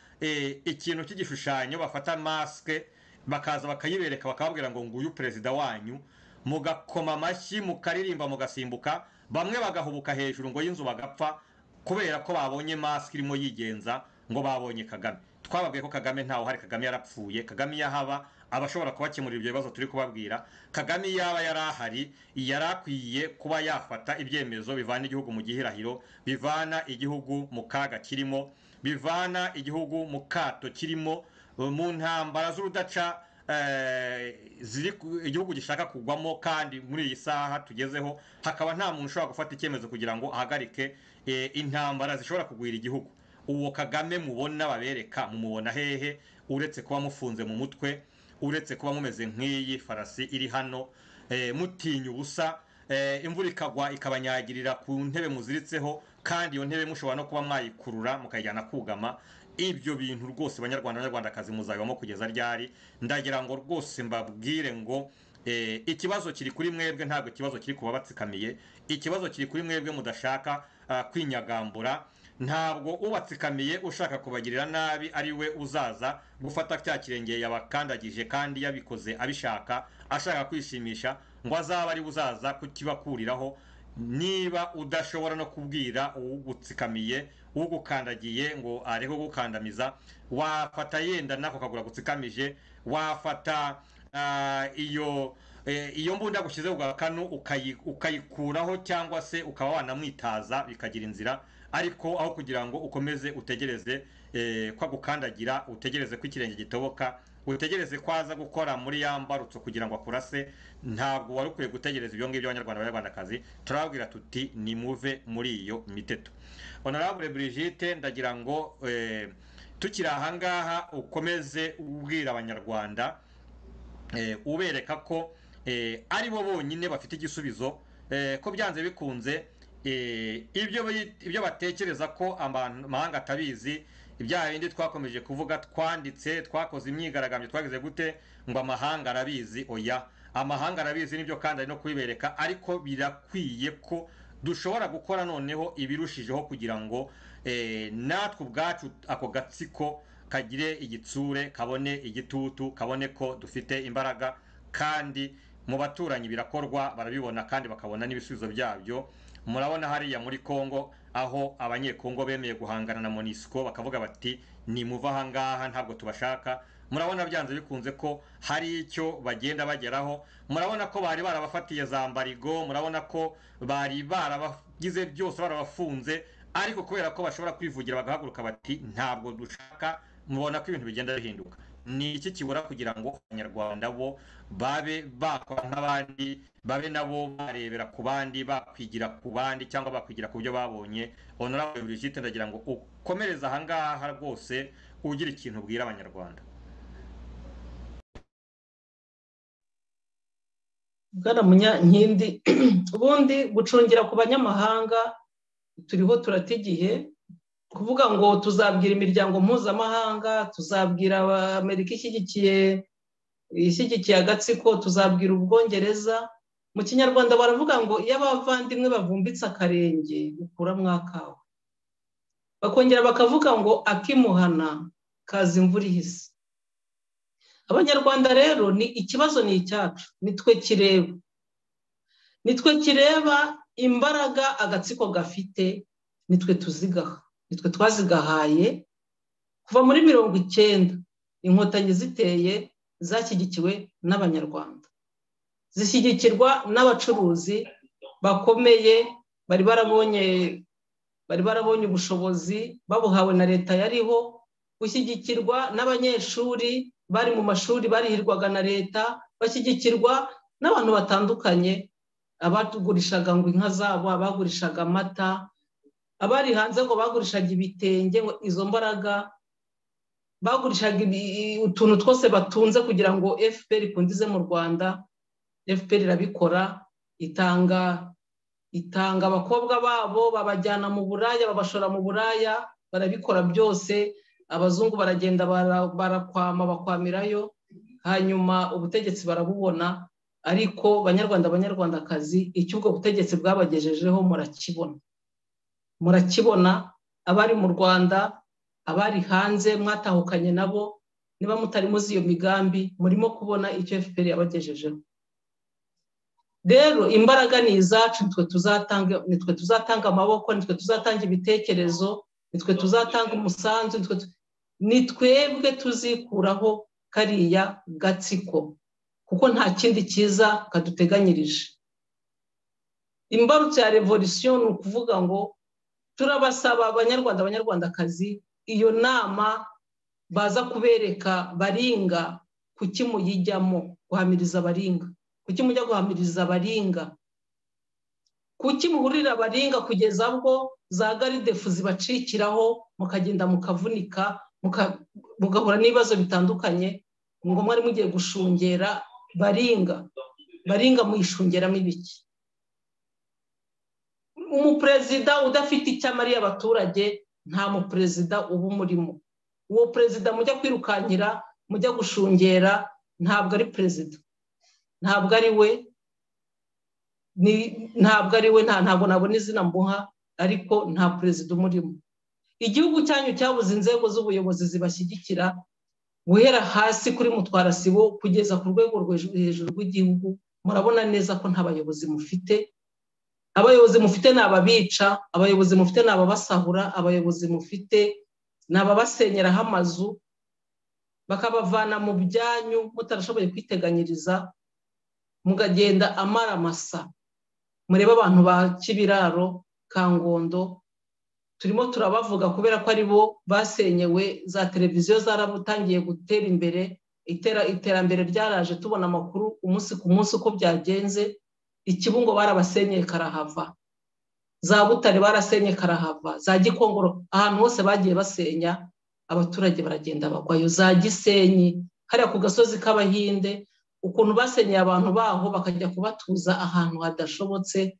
ikintu cy'igishushanyo, bafata masike bakaza bakayibereka, bakababwira ngo nguyu perezida wanyu, mugakoma amashyi, mukaririmba, mugasimbuka, bamwe bagahubuka hejuru ngo y'inzu bagapfa kubera ko babonye masike irimo yigenza, ngo babonye Kagame. Twababwiye ko Kagame ntawe uhari, Kagame yarapfuye. Kagame yahaba abashobora kubakemurira ibyo bibazo turi kubabwira. Kagame yaba yarahari, yarakwiye kuba yafata ibyemezo bivana igihugu mu gihirahiro, bivana igihugu mu kaga kirimo, bivana igihugu mu kato kirimo, mu ntambara z'urudaca igihugu gishaka kugwamo. Kandi muri iyi saha tugezeho hakaba nta muntu ushobora gufata icyemezo kugira ngo ahagarike intambara zishobora kugwira igihugu. Uwo Kagame mubona babereka, mumubona hehe uretse kuba mufunze mu mutwe, uretse kuba mumeze nk'iyi farasi iri hano, mutinya ubusa, imvura ikagwa ikabanyagirira ku ntebe muziritseho, kandi iyo ntebe mushobora no kuba mwayikurura mukayijyana kugama. Ibyo bintu rwose Banyarwanda, Banyarwandakazi, muzabibamo kugeza ryari? Ndagira ngo rwose mbabwire ngo ikibazo kiri kuri mwebwe, ntabwo ikibazo kiri kuba batsikamiye. Ikibazo kiri kuri mwebwe mudashaka kwinyagambura. Ntabwo ubatsikamiye ushaka kubagirira nabi ari we uzaza gufata cya kirengeye yabakandagije, kandi yabikoze abishaka, ashaka kwishimisha, ngo azaba ari uzaza kukibakuriraho. Niba udashobora no kubwira ugutsikamiye, ugukandagiye ngo areke gukandamiza, wafata yenda nako kagura gutsikamije, wafata iyo mbunda gushyize ku gakanu ukayikuraho, cyangwa se ukaba wanamwitaza bikagira inzira. Ariko aho kugira ngo ukomeze utegereze kwa gukandagira, utegereze ko ikirenge gitoboka, utegereze ko aza gukora muri yambarutso kugira ngo akurase, ntabwo wari ukwiye gutegereza ibyo ngibyo. Abanyarwanda, Abanyarwandakazi, turababwira tuti nimuve muri iyo miteto. Honorable Brigitte, ndagira ngo tukiri ahangaha ukomeze ubwira Abanyarwanda, ubereka ko ari bo bonyine bafite igisubizo, ko byanze bikunze ibyo batekereza ko amahanga atabizi, ibya bindi twakomeje kuvuga, twanditse, twakoze imyigaragambyo, twagize gute, ngo amahanga arabizi. Oya, amahanga arabizi nibyo, kandi ari no kubibereka, ariko birakwiye ko dushobora gukora noneho ibirushijeho kugira ngo natwe ubwacu ako gatsiko kagire igitsure, kabone igitutu, kabone ko dufite imbaraga. Kandi mu baturanyi birakorwa, barabibona kandi bakabona n'ibisubizo byabyo. Murabona hariya muri Kongo aho abanyekongo bemeye guhangana na MONUSCO, bakavuga bati nimuva ahangaha, ntabwo tubashaka. Murabona byanze bikunze ko hari icyo bagenda bageraho. Murabona ko bari barabafatiye za mbarigo, murabona ko bari barabagize byose, barabafunze, ariko kubera ko bashobora kwivugira bagahaguruka bati ntabwo dushaka. Mubona ko ibintu bigenda bihinduka. Ni iki kibura kugira ngo Abanyarwanda bo babe bakora nk'abandi, babe nabo barebera ku bandi, bakwigira ku bandi, cyangwa bakwigira ku byo babonye? Honorable Brigitte, ndagira ngo ukomereze ahangaha rwose ugira ikintu ubwira Abanyarwanda. Bwana Munyankindi, ubundi gucungira ku banyamahanga turiho turata igihe, kuvuga ngo tuzabwira imiryango mpuzamahanga, tuzabwira Amerika ishyigikiye agatsiko, tuzabwira Ubwongereza. Mu Kinyarwanda baravuga ngo iyo abavandimwe bavumbitse akarenge ukuramo akawe. Bakongera bakavuga ngo akimuhana kaza imvura ihise. Abanyarwanda rero ni ikibazo, ni icyacu, nitwe kireba imbaraga agatsiko gafite, nitwe tuzigaha, nitwe twazigahaye kuva muri 90 inkotanyi ziteye zashyigikiwe n'abanyarwanda, zishyigikirwa n'abacuruzi bakomeye bari barabonye ubushobozi babuhawe na leta yariho, gushyigikirwa n'abanyeshuri bari mu mashuri barihirwaga na leta, bashyigikirwa n'abantu batandukanye, abatugurishaga ngo inka zabo, abagurishaga amata, abari hanze ngo bagurishaga ibitenge, ngo izo mbaraga bagurishaga utuntu twose batunze kugira ngo FPR ikundize mu Rwanda. FPR irabikora, itanga abakobwa babo babajyana mu buraya, babashora mu buraya, barabikora byose. Abazungu baragenda bakwamirayo, hanyuma ubutegetsi barabubona. Ariko banyarwandakazi, icyo ubwo butegetsi bwabagejejeho murakibona. Abari mu Rwanda, abari hanze mwatahukanye nabo, niba mutari muzi iyo migambi, murimo kubona icyo FPR yabagejejeho. Rero imbaraga ni izacu, nitwe tuzatanga amaboko, nitwe tuzatanga ibitekerezo, nitwe tuzatanga umusanzu, ni twebwe tuzikuraho kariya gatsiko, kuko nta kindi cyiza kaduteganyirije. Imbarutso ya revolution ni ukuvuga ngo turabasaba abanyarwandakazi, iyo nama baza kubereka Baringa, kuki muyijyamo guhamiriza Baringa, kuki mujya guhamiriza Baringa, kuki muhurira Baringa kugeza ubwo za garidefu zibacikiraho, mukagenda mukavunika, mugahura n'ibibazo bitandukanye, ngo mwari mugiye gushungera Baringa muyishungeramo ibiki? Umuperezida udafite icyo amariye abaturage nta muperezida uba umurimo. Uwo perezida mujya kwirukankira, mujya gushungera, ntabwo ari perezida, ntabwo ari we, ntabwo nabona izina mbuha, ariko nta perezida umurimo. Igihugu cyanyu cyabuze inzego z'ubuyobozi zibashyigikira, guhera hasi kuri mutwarasibo kugeza ku rwego hejuru rw'igihugu. Murabona neza ko nta bayobozi mufite. Abayobozi mufite ni ababica, abayobozi mufite ni ababasahura, abayobozi mufite ni ababasenyeraho amazu, bakabavana mu byanyu mutarashoboye kwiteganyiriza, mugagenda amaramasa. Murebe abantu ba Kibiraro, Kangondo, turimo turabavuga kubera ko ari bo basenyewe, za televiziyo zarabutangiye gutera imbere, iterambere ryaraje, tubona amakuru umunsi ku munsi uko byagenze. Ikibungo barabasenyeye karahava, za Butare barasenye karahava, za Gikongoro, ahantu hose bagiye basenya, abaturage baragenda bagwayo. Za Gisenyi, hariya ku gasozi k'Abahinde, ukuntu basenyeye abantu baho bakajya kubatuza ahantu hadashobotse.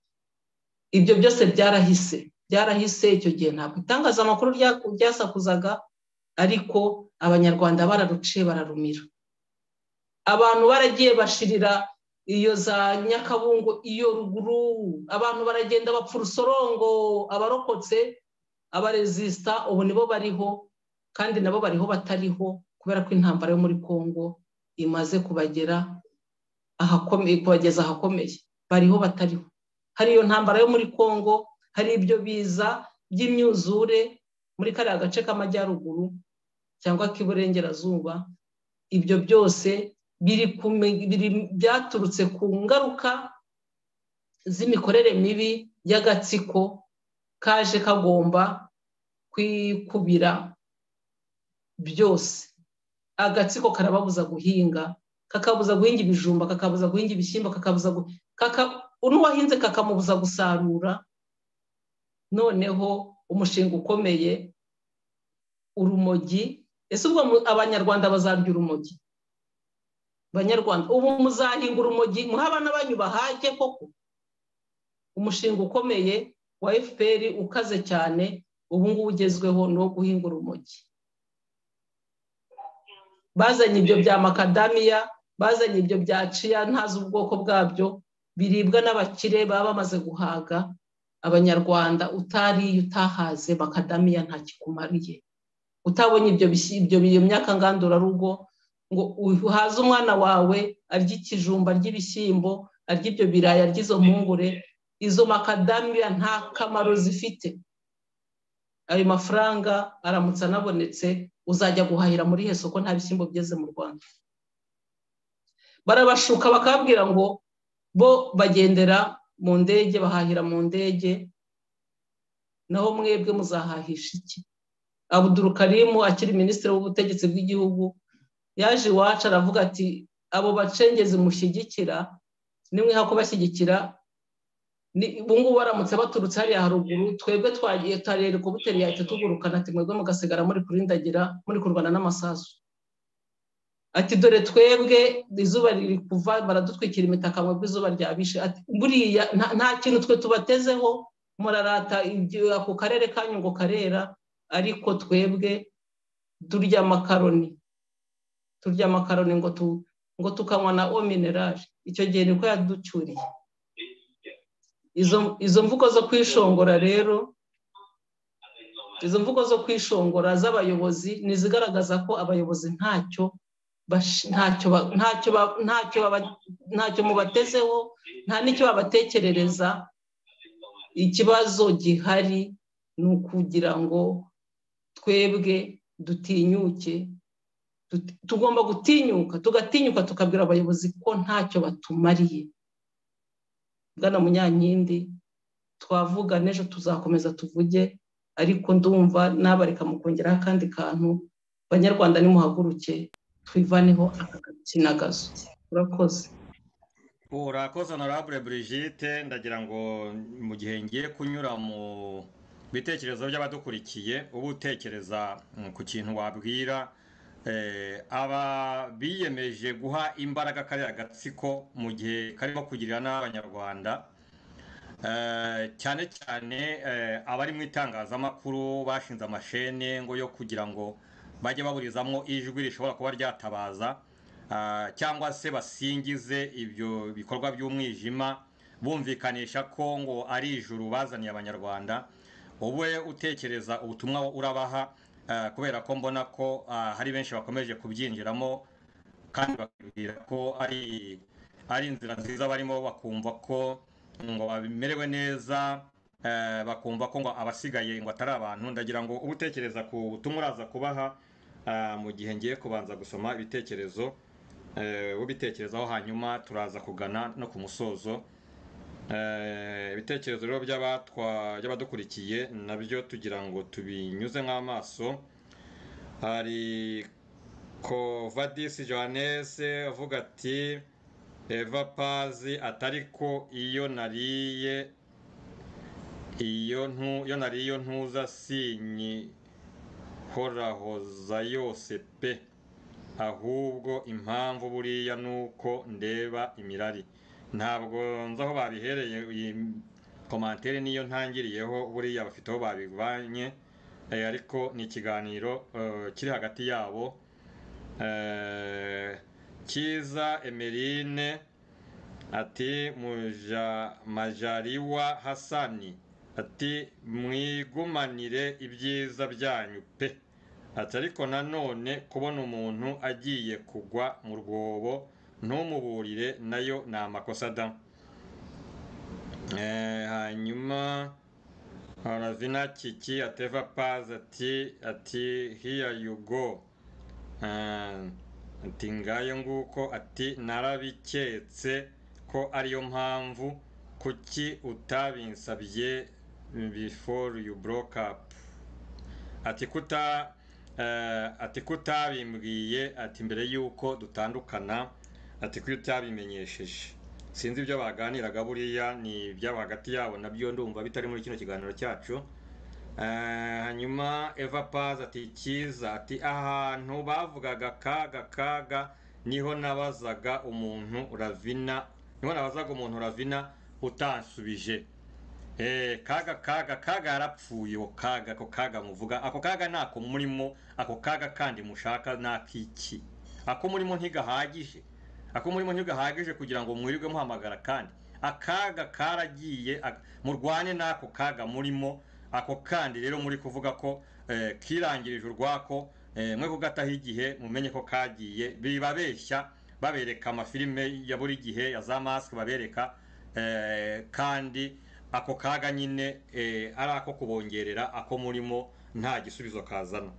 Ibyo byose byarahise. Icyo gihe ntabwo itangazamakuru ryasakuzaga, ariko abanyarwanda bararuciye bararumira. Abantu baragiye bashirira iyo za Nyakabungo, iyo ruguru, abantu baragenda bapfa urusorongo. Abarokotse, abaresista, ubu nibo bariho, kandi nabo bariho batariho, kubera ko intambara yo muri Kongo imaze kubageza ahakomeye. Bariho batariho. Hari iyo ntambara yo muri Kongo, hari ibyo biza by'imyuzure muri kariya gace k'amajyaruguru cyangwa k'iburengerazuba. Ibyo byose byaturutse ku ngaruka z'imikorere mibi y'agatsiko kaje kagomba kwikubira byose. Agatsiko karababuza guhinga, kakabuza guhinga ibijumba, kakabuza guhinga ibishyimbo, uwahinze kakamubuza gusarura. Noneho umushinga ukomeye, urumogi. Ese ubwo abanyarwanda bazarya urumogi? Banyarwanda, ubu muzahinga urumogi muha abana banyu bahage koko? Umushinga ukomeye wa FPR ukaze cyane ubu ngubu ugezweho no guhinga urumogi. Bazanye ibyo bya makadamiya, bazanye ibyo bya ciya, ntazi ubwoko bwabyo, biribwa n'abakire baba bamaze guhaga. Abanyarwanda, utariye utahaze makadamiya nta kikumariye. Utabonye ibyo myaka ngandurarugo ngo uhaze umwana wawe arya ikijumba, arya ibishyimbo, arya ibyo biraya, arya izo mpungure, izo makadamiya nta kamaro zifite. ayo mafaranga aramutse anabonetse uzajya guhahira muri he soko nta bishyimbo byeze mu Rwanda? Barabashuka bakabwira ngo bo bagendera mu ndege, bahahira mu ndege, naho mwebwe muzahahisha iki? Abdul Karim akiri minisitiri w'ubutegetsi bw'igihugu yaje iwacu aravuga ati abo bacengezi mushyigikira nimwe hako bashyigikira bungu baramutse baturutse hariya haruguru, twebwe twagiye tarere ko buteri yahita tugurukana ati mwebwe mugasigara muri kurindagira muri kurwana n'amasasu. Ati dore twebwe izuba riri kuva baradutwikira imitaka mwebwe izuba ryabishe. Ati buriya nta kintu twe tubatezeho, murarata ako karere kanyu ngo karera, ariko twebwe turya makaroni ngo tukanywa na eau minerale. Icyo gihe niko yaducyuriye. Izo mvugo zo kwishongora rero, izo mvugo zo kwishongora z'abayobozi nizigaragaza ko abayobozi ntacyo mubatezeho, nta n'icyo babatekerereza. Ikibazo gihari ni ukugira ngo twebwe dutinyuke, tugomba gutinyuka, tugatinyuka tukabwira abayobozi ko ntacyo batumariye. Bwana Munyankindi, twavuga n'ejo tuzakomeza tuvuge, ariko ndumva nabareka mukongeraho akandi kantu. Banyarwanda nimuhaguruke twivaneho aka gakinagazo. Urakoze. Urakoze Honorable Brigitte. Ndagira ngo mu gihe ngiye kunyura mu bitekerezo by'abadukurikiye, ubu utekereza ku kintu wabwira aba biyemeje guha imbaraga kariya gatsiko mu gihe karimo kugirira n'abanyarwanda, cyane cyane abari mu itangazamakuru bashinze amashene ngo yo kugira ngo bajye baburizamo ijwi rishobora kuba ryatabaza, cyangwa se basingize ibyo bikorwa by'umwijima bumvikanisha ko ngo ari ijuru bazaniye abanyarwanda. Wowe utekereza ubutumwa urabaha, kubera ko mbona ko hari benshi bakomeje kubyinjiramo kandi bakibwira ko ari inzira nziza barimo, bakumva ko ngo bamerewe neza, bakumva ko ngo abasigaye ngo atari abantu. Ndagira ngo ubutekereza ku butumwa uraza kubaha mu gihe ngiye kubanza gusoma ibitekerezo, ubitekerezaho hanyuma turaza kugana no ku musozo. Ibitekerezo rero by'abadukurikiye nabyo tugira ngo tubinyuze nk'amaso. Hari Kovadisi Johannes avuga ati Eva Pazi atariko iyo nariye ntuza sinyi horahoza yose pe, ahubwo impamvu buriya nuko ndeba imirari. Ntabwo nzi aho babihereye, iyi komantere niyo ntangiriyeho, buriya bafite aho babivanye, ariko ni ikiganiro kiri hagati yabo. Kiza Emeline ati Majaliwa Hasani ati mwigumanire ibyiza byanyu pe, ati ariko nanone kubona umuntu agiye kugwa mu rwobo ntumuburire nayo ni amakosa da. Hanyuma Ravina Kiki ateva Paz ati here you go, ati ngayo nguko, ati narabiketse ko ariyo mpamvu kuki utabinsabye before you broke up, ati kutabimbwiye, ati mbere yuko dutandukana, ati ko utabimenyesheje. Sinzi ibyo baganiraga, buriya ni ibyabo hagati yabo, nabyo ndumva bitari muri kino kiganiro cyacu. Hanyuma Eva Paz ati Kiza ati ahantu bavugaga kaga niho nabazaga umuntu Ravina utansubije. Kaga yarapfuye, ako kaga muvuga, ako kaga nako murimo, ako kaga kandi mushaka nakiki, ako murimo ntigahagije, kugira ngo mwirirwe muhamagara, kandi akaga karagiye, murwane nako kaga murimo. Ako kandi rero muri kuvuga ko kirangirije urwako, mwe kugataho igihe mumenye ko kagiye. Bibabeshya babereka amafilime ya buri gihe ya za mask babereka, kandi ako kaga nyine ari ako kubongerera ako murimo nta gisubizo kazana.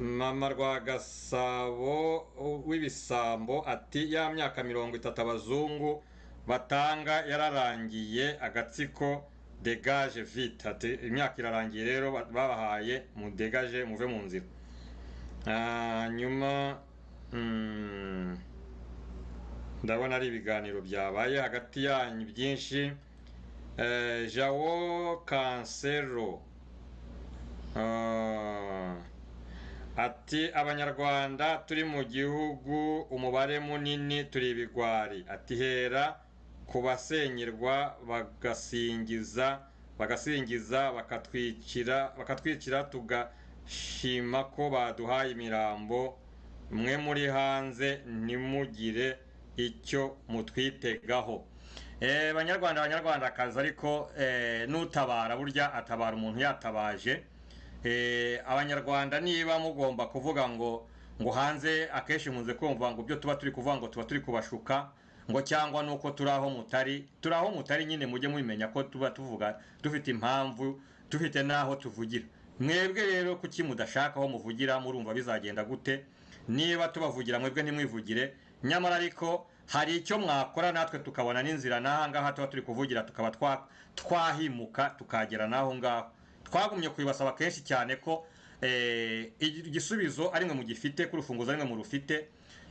Mama Rwagasabo w'ibisambo ati ya myaka 30 abazungu batanga yararangiye, agatsiko dégage vite. Ati imyaka irarangiye rero, babahaye mu dégage muve mu nzira. Nyuma ndabona ari ibiganiro byabaye hagati yanyu byinshi. Jao Cancelo ati abanyarwanda turi mu gihugu umubare munini turi ibigwari. Ati hera kubasenyerwa bagasingiza bakatwicira tugashima ko baduhaye imirambo. Mwe muri hanze ntimugire icyo mutwitegaho. Banyarwandakazi, ariko nutabara burya atabara umuntu yatabaje. Abanyarwanda niba mugomba kuvuga ngo hanze, akenshi muze kumva ngo byo tuba turi kuvuga ngo tuba turi kubashuka ngo cyangwa nuko turaho mutari nyine mujye mubimenya ko tuba tuvuga dufite impamvu, dufite naho tuvugira. Mwebwe rero kuki mudashaka aho muvugira, murumva bizagenda gute? Niba tubavugira mwebwe ntimwivugire, nyamara ariko hari icyo mwakora natwe tukabona n'inzira n'ahangaha tuba turi kuvugira, tukaba twahimuka tukagera naho ngaho. Twagumye kubibasaba kenshi cyane ko igisubizo ari mwe mugifite, ku rufunguzo ari mwe murufite.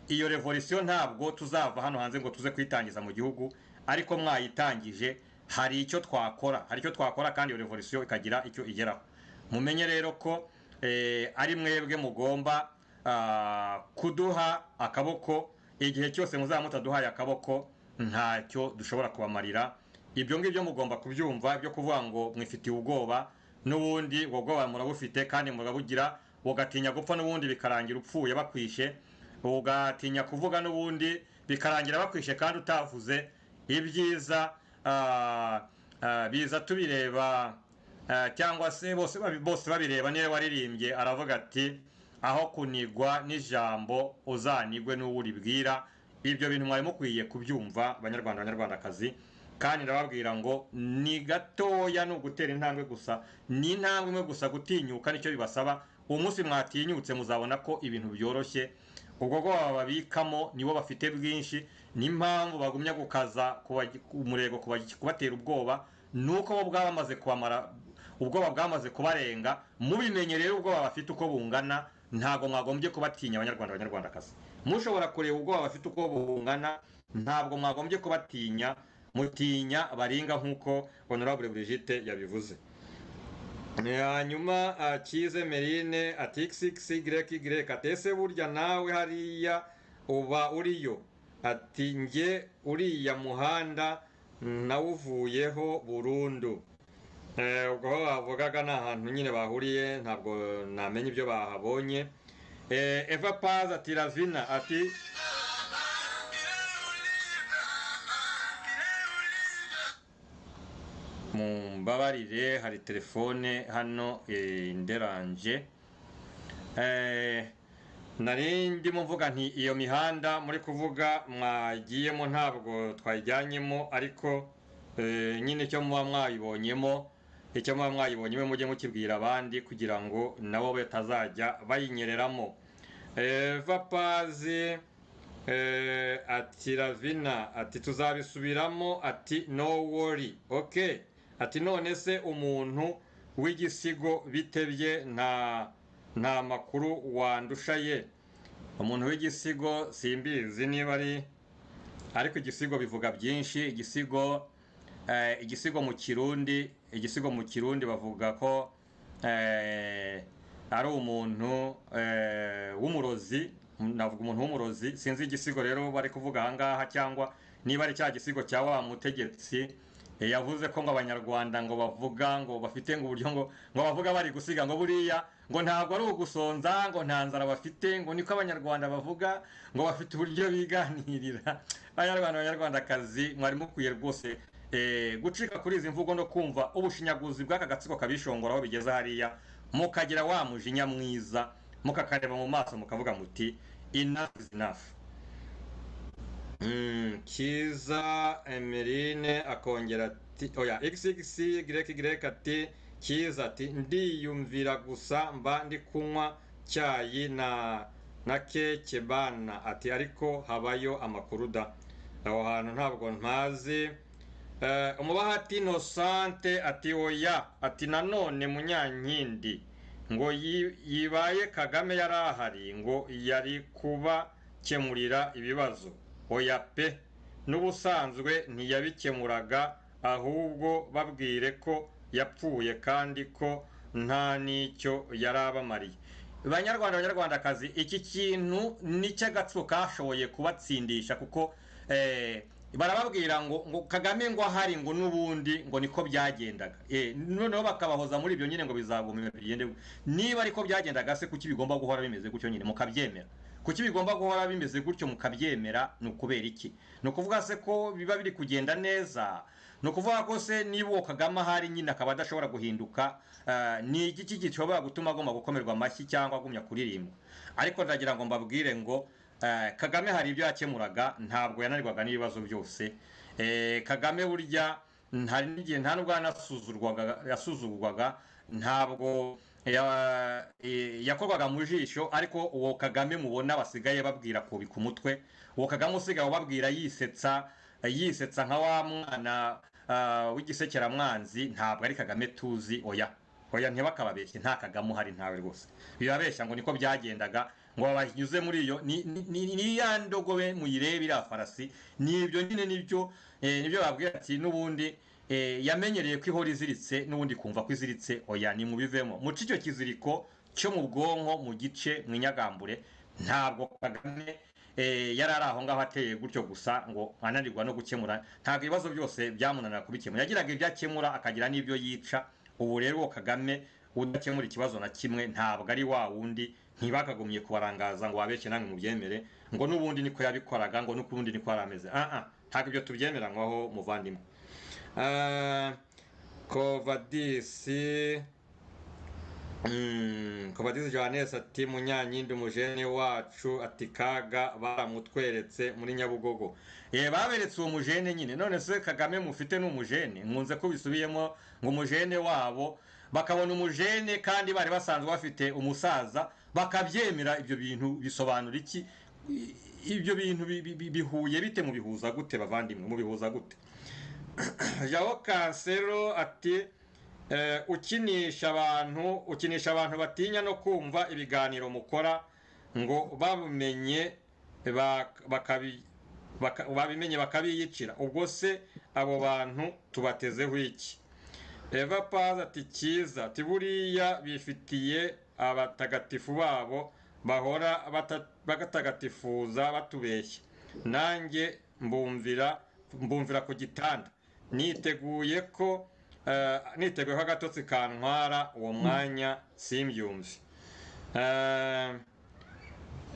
Iyo revolution ntabwo tuzava hano hanze ngo tuze kwitangiza mu gihugu, ariko mwayitangije hari icyo twakora kandi iyo revolution ikagira icyo igeraho. Mumenye rero ko ari mwebwe mugomba kuduha akaboko. Igihe cyose muzaba mutaduhaye akaboko ntacyo dushobora kubamarira. Ibyo ngibyo mugomba kubyumva, byo kuvuga ngo mwifitiye ubwoba, n'ubundi ubwo bwoba murabufite kandi murabugira. Ugatinya gupfa n'ubundi bikarangira upfuye bakwishe, ugatinya kuvuga n'ubundi bikarangira bakwishe kandi utavuze. Ibyiza biza tubireba, cyangwa se bose babireba. Niwe waririmbye aravuga ati aho kunigwa n'ijambo uzanigwe n'uwuribwira. Ibyo bintu mwari mukwiye kubyumva banyarwandakazi, kandi ndababwira ngo ni gatoya, ni ugutera intambwe gusa, ni intambwe imwe gusa. Gutinyuka nicyo bibasaba. Umunsi mwatinyutse muzabona ko ibintu byoroshye. Ubwo bwoba babikamo nibo bafite bwinshi, n'impamvu bagumya gukaza umurego kubatera ubwoba, nuko bo bwamaze kubamara, ubwoba bwamaze kubarenga. Mubimenye rero ubwoba bafite uko bungana, ntabwo mwagombye kubatinya abanyarwandakazi. Mushobora kureba ubwoba bafite uko bungana, ntabwo mwagombye kubatinya. Mutinya baringa nk'uko Honorable Brigitte yabivuze. Hanyuma Kize Merine ati XXYY atese burya nawe hariya uba uriyo. Ati nge uriya muhanda nawuvuyeho burundu. Ubwo bavugaga n'ahantu nyine bahuriye, ntabwo namenye ibyo bahabonye. Eva Paz ati Ravina ati mumbabarire hari telefone hano nderanje. Nari ndimo mvuga nti iyo mihanda muri kuvuga mwagiyemo ntabwo twayijyanyemo, ariko nyine icyo muba mwayibonyemo mujye mukibwira abandi kugira ngo nabo batazajya bayinyereramo. Vapazi ati Ravina ati tuzabisubiramo, ati no worry. Okay, ati none se umuntu w'igisigo bitebye nta makuru wandusha ye. Umuntu w'igisigo simbizi niba ari, ariko igisigo bivuga byinshi. Igisigo mu Kirundi bavuga ko ari umuntu w'umurozi. Navuga umuntu w'umurozi, sinzi igisigo rero bari kuvuga ahangaha, cyangwa niba ari cya gisigo cya wa mutegetsi yavuze ko ngo abanyarwanda ngo bavuga ngo bafite ngo uburyo ngo bavuga bari gusiga, ngo buriya ngo ntabwo ari ugusonza, ngo nta nzara bafite, ngo niko abanyarwanda bavuga, ngo bafite uburyo biganirira. Abanyarwandakazi mwari mukwiye rwose gucika kuri izi mvugo no kumva ubushinyaguzi bw'aka gatsiko kabishongoraho bigeze hariya, mukagira wa mujinya mwiza, mukakareba mu maso mukavuga muti enough is enough. Kiza Emeline akongera ati oya XXY ati Kiza ati ndiyumvira gusa mba ndi kunywa cyayi na keke bana ati ariko habayo amakuru da aho hantu ntabwo mpazi. Umubahati Innocente ati oya ati nanone Munyankindi ngo yibaye Kagame yarahari ngo yari kuba kemurira ibibazo oya pe n'ubusanzwe ntiyabikemuraga ahubwo babwire ko yapfuye kandi ko nta nicyo yarabamariye. Banyarwandakazi iki kintu ni cy'agatso kashoboye kubatsindisha kuko barababwira ngo Kagame ngo ahari ngo n'ubundi ngo niko byagendaga noneho bakabahoza muri ibyo nyine ngo bizaguma bigende. Niba ariko byagendaga se kuki bigomba guhora bimeze gutyo nyine mukabyemera? Kuki bigomba guhora bimeze gutyo mukabyemera? Ni ukubera iki? Ni ukuvuga se ko biba biri kugenda neza? Ni ukuvuga ko se niba uwo Kagame ahari nyine akaba adashobora guhinduka ni iki gishobora gutuma agomba gukomerwa amashyi cyangwa agumya kuririmba? Ariko ndagira ngo mbabwire ngo Kagame hari ibyo yakemuraga, ntabwo yananirwaga n'ibibazo byose. Kagame burya hari n'igihe nta nubwo yasuzugurwaga, ntabwo yakorwaga mu jisho. Ariko uwo Kagame mubona basigaye babwira kubika umutwe, uwo Kagame usigaye babwira yisetsa nka wa mwana w'igisekeramwanzi, ntabwo ari Kagame tuzi. Oya ntibakababeshye, nta Kagame uhari ntawe rwose. Bibabeshya ngo niko byagendaga, ngo banyuze muri iyo ni ya ndogobe muyirebe iriya farasi, nibyo nyine nibyo babwira ati n'ubundi yamenyereye ko ihora iziritse n'ubundi kumva ko iziritse. Oya ni mubivemo, muce icyo kiziriko cyo mu bwonko mu gice mwinyagambure. Ntabwo Kagame yari ari aho ngaho ateye gutyo gusa ngo ananirwa no gukemura. Ntabwo ibibazo byose byamunanira kubikemura, yagiraga ibyo akemura akagira n'ibyo yica. Ubu rero uwo Kagame udakemura ikibazo na kimwe ntabwo ari wa wundi. Ntibakagumye kubarangaza ngo wabeshye namwe mubyemere ngo n'ubundi niko yabikoraga ngo n'ukundi niko yarameze. Ntabwo ibyo tubyemera ngaho muvandimwe. Kovadisi Johannes ati Munyankindi umujene wacu ati kaga baramutweretse muri Nyabugogo. Baberetse uwo mujene nyine, none se Kagame mufite n'umujene nkunze ko bisubiyemo ngo umujene wabo, bakabona umujene kandi bari basanzwe bafite umusaza bakabyemera. Ibyo bintu bisobanura iki? Ibyo bintu bihuye bite? Mubihuza gute bavandimwe? Mubihuza gute? Jao Kansero ati ukinisha abantu batinya no kumva ibiganiro mukora ngo babimenye bakabiyicira. Ubwo se abo bantu tubatezeho iki? Eva Paz ati Kiza ati buriya bifitiye abatagatifu babo bahora bagatagatifuza batubeshya. Nanjye mbumvira ku gitanda niteguye ko agatotsi kantwara uwo mwanya simbyumve.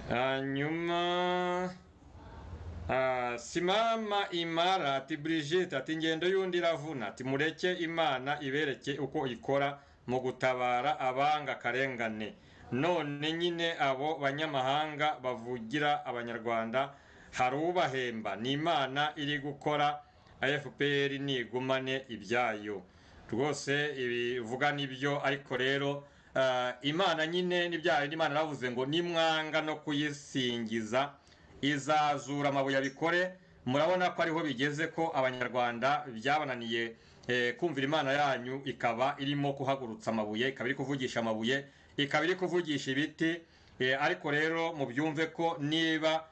Hanyuma Simama Imara ati Brigitte ati ngendo yundi iravuna ati mureke Imana ibereke uko ikora mu gutabara abanga karengane. None nyine abo banyamahanga bavugira abanyarwanda harubahemba, ni Imana iri gukora, AFPR nigumane ibyayo. Rwose ibivuga nibyo, ariko rero Imana nyine n'ibyayo. Imana navuze ngo nimwanga no kuyisingiza izazura amabuye abikore. Murabona ko ariho bigeze, ko abanyarwanda byabananiye kumvira Imana yanyu, ikaba irimo kuhagurutsa amabuye, ikaba iri kuvugisha amabuye, ikaba iri kuvugisha ibiti. Ariko rero mubyumve ko niba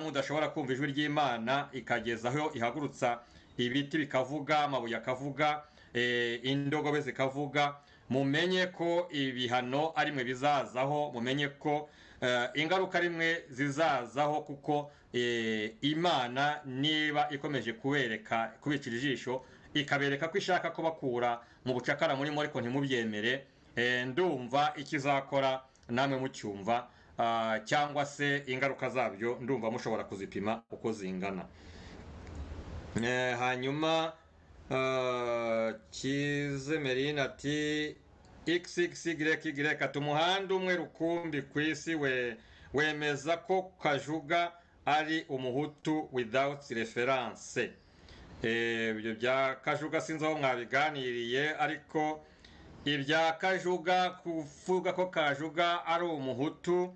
mudashobora kumva ijwi ry'Imana ikageza aho ihagurutsa ibiti bikavuga, amabuye akavuga, indogobe zikavuga, mumenye ko ibihano ari mwe bizazaho, mumenye ko ingaruka rimwe zizazaho, kuko Imana niba ikomeje kubicira ijisho ikabereka ko ishaka ko bakura mu bucakara murimo ariko ntimubyemere, ndumva ikizakora namwe mucyumva, cyangwa se ingaruka zabyo ndumva mushobora kuzipima uko zingana. Hanyuma Kize Merine ati XXYY ati umuhanda umwe rukumbi ku isi wemeza ko Kajuga ari umuhutu without reference. ibyo bya Kajuga sinzi aho mwabiganiriye, ariko ibya Kajuga, kuvuga ko Kajuga ari umuhutu,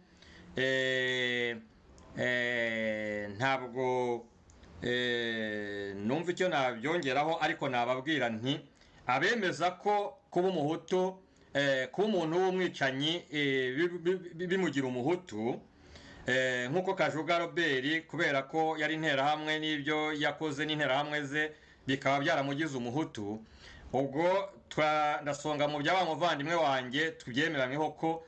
ntabwo numva icyo nabyongeraho, ariko nababwira nti abemeza ko kuba umuhutu, kuba umuntu w'umwicanyi bimugira umuhutu, nk'uko Kajuga Robert kubera ko yari interahamwe n'ibyo yakoze n'interahamwe ze bikaba byaramugize umuhutu, ubwo ndasonga mu by'aba muvandimwe wanjye tubyemeranyweho ko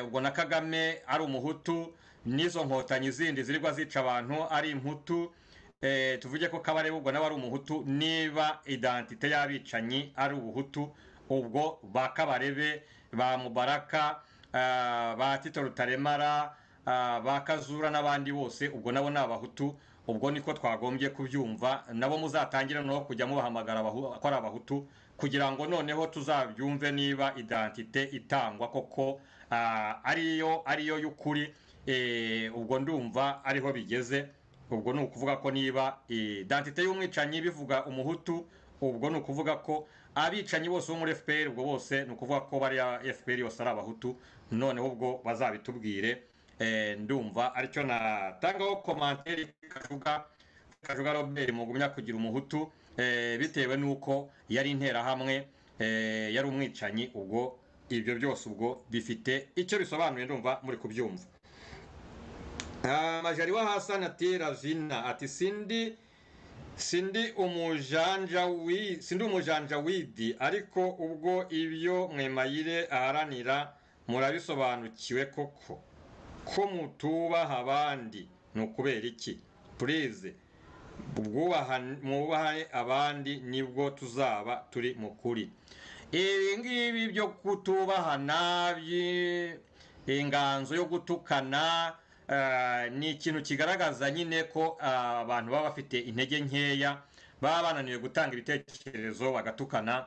ubwo na Kagame ari umuhutu, n'izo nkotanyi zindi zirirwa zica abantu ari imputu, tuvuge ko Kabarebe ubwo nawe ari umuhutu, niba identite y'abicanyi ari ubuhutu, ubwo ba Kabarebe, ba Mubaraka, ba Tito Rutaremara, ba Kazura n'abandi bose ubwo nabo ni abahutu. Ubwo niko twagombye kubyumva, nabo muzatangira no kujya mubahamagara ko ari abahutu, kugira ngo noneho tuzabyumve niba identite itangwa koko ariyo y'ukuri. Ubwo ndumva ariho bigeze. Ubwo ni ukuvuga ko niba identite y'umwicanyi bivuga umuhutu, ubwo ni ukuvuga ko abicanyi bose bo muri FPR ubwo bose ni ukuvuga ko bari FPR yose ari abahutu. Noneho ubwo bazabitubwire. Ndumva aricyo natangaho commentaire Kajuga Robert mugumya kugira umuhutu, bitewe nuko yari interahamwe, yari umwicanyi. Ubwo ibyo byose ubwo bifite icyo bisobanuye, ndumva muri kubyumva. Majari wa Hassan ati Ravina ati sindi umujanja widi, ariko ubwo ibyo Mwemayire aharanira murabisobanukiwe koko ko mutubaha abandi ni ukubera iki? Please mwubahe abandi nibwo tuzaba turi mu kuri. Ibi ngibi byo kutubahana, inganzo yo gutukana, ni ikintu kigaragaza nyine ko abantu baba bafite intege nkeya, baba bananiwe gutanga ibitekerezo bagatukana.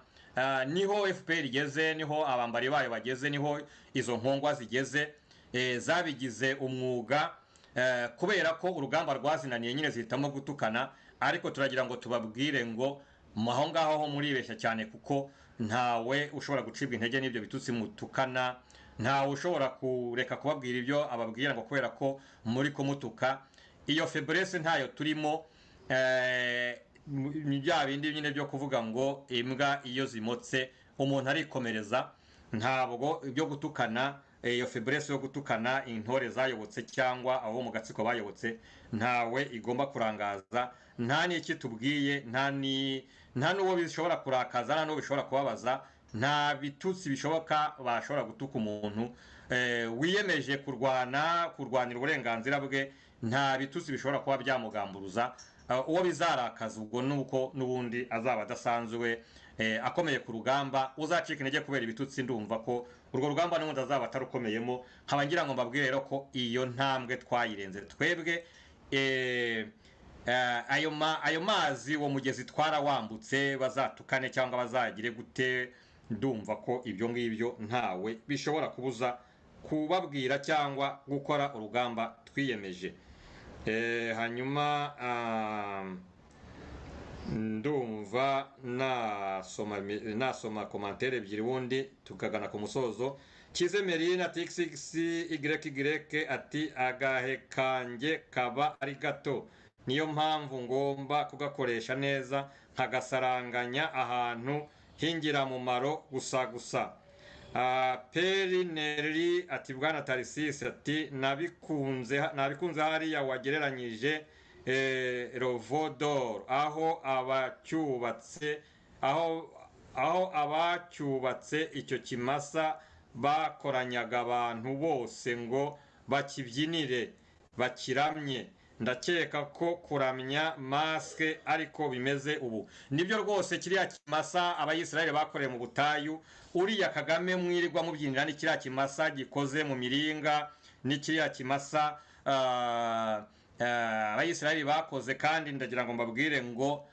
Niho FPR igeze, niho abambari bayo bageze, niho izo nkongwa zigeze, zabigize umwuga, kubera ko urugamba rwazinaniye nyine zihitamo gutukana. Ariko turagira ngo tubabwire ngo aho ngaho ho muribeshya cyane, kuko ntawe ushobora gucibwa intege n'ibyo bitutsi mutukana, ntawe ushobora kureka kubabwira ibyo ababwira ngo kubera ko muri kumutuka. Iyo faiblesse ntayo turimo, ni bya bindi nyine byo kuvuga ngo imbwa iyo zimotse umuntu arikomereza. Ntabwo ibyo gutukana, iyo faiblesse yo gutukana intore zayobotse cyangwa abo mu gatsiko bayobotse, ntawe igomba kurangaza. Nta n'iki tubwiye, nta n'uwo bishobora kurakaza, nta n'uwo bishobora kubabaza, nta bitutsi bishoboka bashobora gutuka umuntu wiyemeje kurwanira uburenganzira bwe. Nta bitutsi bishobora kuba byamugamburuza. Uwo bizarakaza ubwo nuko n'ubundi azaba adasanzwe, akomeye ku rugamba, uzacika intege kubera ibitutsi. Ndumva ko urwo rugamba n'ubundi azaba atarukomeyemo. Nkaba ngira ngo mbabwire rero ko iyo ntambwe twayirenze twebwe. Ayo mazi, uwo mugezi twarawambutse, bazatukane cyangwa bazagire gute, ndumva ko ibyo ngibyo ntawe bishobora kubuza kubabwira cyangwa gukora urugamba twiyemeje. Hanyuma ndumva nasoma commentaire ebyiri ubundi tukagana ku musozo. Kize Merina TXYY ati agahe kanjye kaba ari gato, niyo mpamvu ngomba kugakoresha neza nkagasaranganya ahantu h'ingirakamaro gusa. Peri Neri ati Bwana Tarisisi ati nabikunze hariya wagereranyije Rovodor, aho abacyubatse icyo kimasa bakoranyaga abantu bose ngo bakibyinire bakiramye. Ndakeka ko kuramya maske ariko bimeze ubu. Nibyo rwose, kiriya kimasa abayisiraheli bakoreye mu butayu, uriya Kagame mwirirwa mubyinira ni kiriya kimasa gikoze mu miringa, ni kiriya kimasa abayisiraheli bakoze. Kandi ndagira ngo mbabwire ngo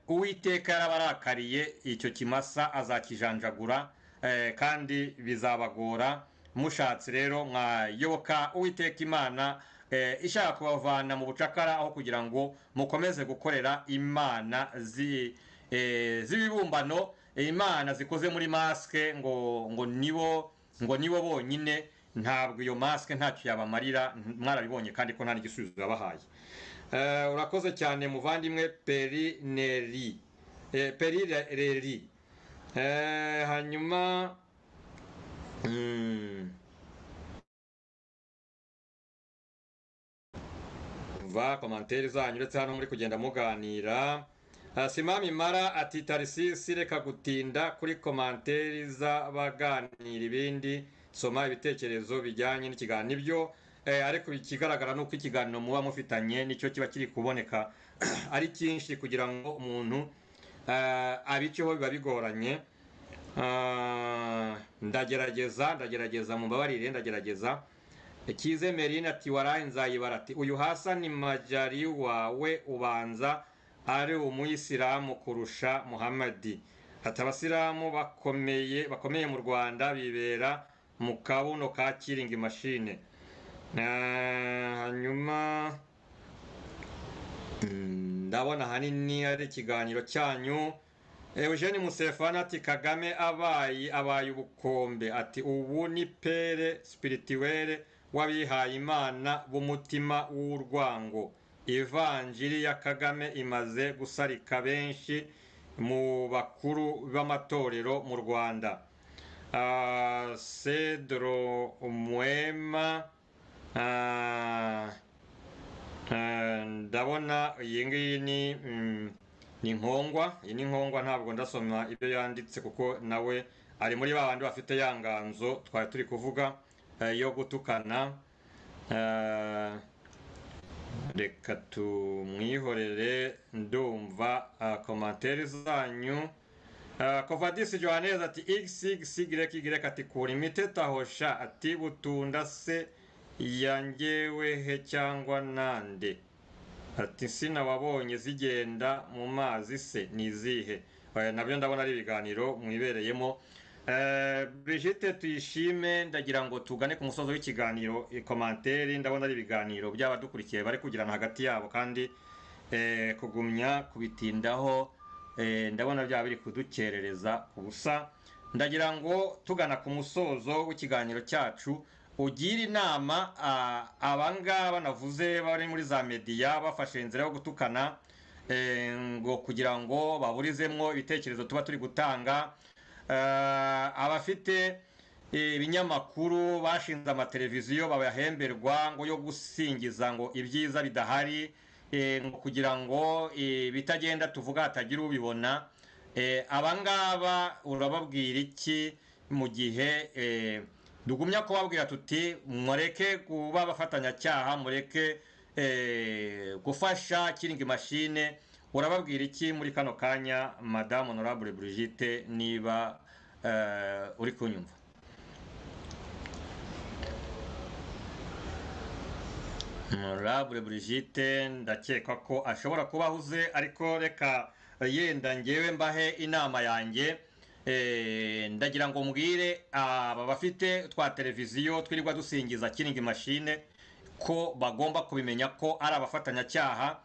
Uwiteka yarabarakariye, icyo kimasa azakijanjagura, kandi bizabagora. Mushatse rero mwayoboka Uwiteka Imana ishaka kubavana mu bucakara aho kugira ngo mukomeze gukorera imana z'ibibumbano, imana zikoze muri maske ngo nibo bonyine. Ntabwo iyo maske ntacyo yabamarira, mwarabibonye kandi ko nta n'igisubizo yabahaye. Urakoze cyane muvandimwe Perineri, Perireri. Hanyuma va komantere zanyu uretse hano muri kugenda muganira. Simami Mara ati Tarisisi reka gutinda kuri komantere z'abaganira ibindi, soma ibitekerezo bijyanye n'ikiganiro. Nibyo ariko ikigaragara nuko ikiganiro muba mufitanye nicyo kiba kiri kuboneka ari cyinshi kugira ngo umuntu abiceho biba bigoranye. Ndagerageza mumbabarire, ndagerageza. Kize Merine ati waraye nzayibara ati uyu Hasani Majari wawe ubanza ari umuyisilamu kurusha Muhammadi. Ati abasilamu bakomeye mu Rwanda bibera mu kabuno ka kiringi mashine. Hanyuma ndabona hanini ari ikiganiro cyanyu. Eugene Musefana ati Kagame abaye ubukombe. Ati ubu ni pere spirituelle w'abihaye Imana b'umutima w'urwango. Ivanjiri ya Kagame imaze gusarika benshi mu bakuru b'amatorero mu Rwanda. Cedro Mwema ndabona iyi ngiyi ni Nkongwa. Iyi ni Nkongwa, ntabwo ndasoma ibyo yanditse kuko nawe ari muri ba bandi bafite ya nganzo twari turi kuvuga yo gutukana. Reka tumwihorere, ndumva komantere zanyu. Kovadisi Johannes ati XY ati kuri miteta hosha ati butunda se yangewe he cyangwa nande. Ati sina wabonye zigenda mu mazi se nizihe. Nabyo ndabona ari ibiganiro mwibereyemo. Brigitte Tuyishime ndagira ngo tugane ku musozo w'ikiganiro. Komantere ndabona ari ibiganiro by'abadukurikiye bari kugirana hagati yabo kandi kugumya kubitindaho ndabona byaba biri kudukerereza ubusa. Ndagira ngo tugana ku musozo w'ikiganiro cyacu ugira inama abangaba navuze bari muri za media bafashe inzira yo gutukana ngo kugira ngo baburizemwo ibitekerezo tuba turi gutanga. Abafite ibinyamakuru bashinze amateleviziyo babahemberwa ngo yo gusingiza ngo ibyiza bidahari, kugira ngo bitagenda tuvuga hatagira ubibona. Abangaba urababwira iki mu gihe dugumya kubabwira tuti mureke kuba abafatanyacyaha, mureke gufasha kiringi mashine? Urababwira iki muri kano kanya Madame Honorable Brigitte, niba uri kunyumva? Honorable Brigitte ndakeka ko ashobora kuba ahuze, ariko reka yenda ngewe mbahe inama yanjye. Ndagira ngo mbwire aba bafite twa televiziyo twirirwa dusingiza kiringi mashine ko bagomba kubimenya ko ari abafatanyacyaha.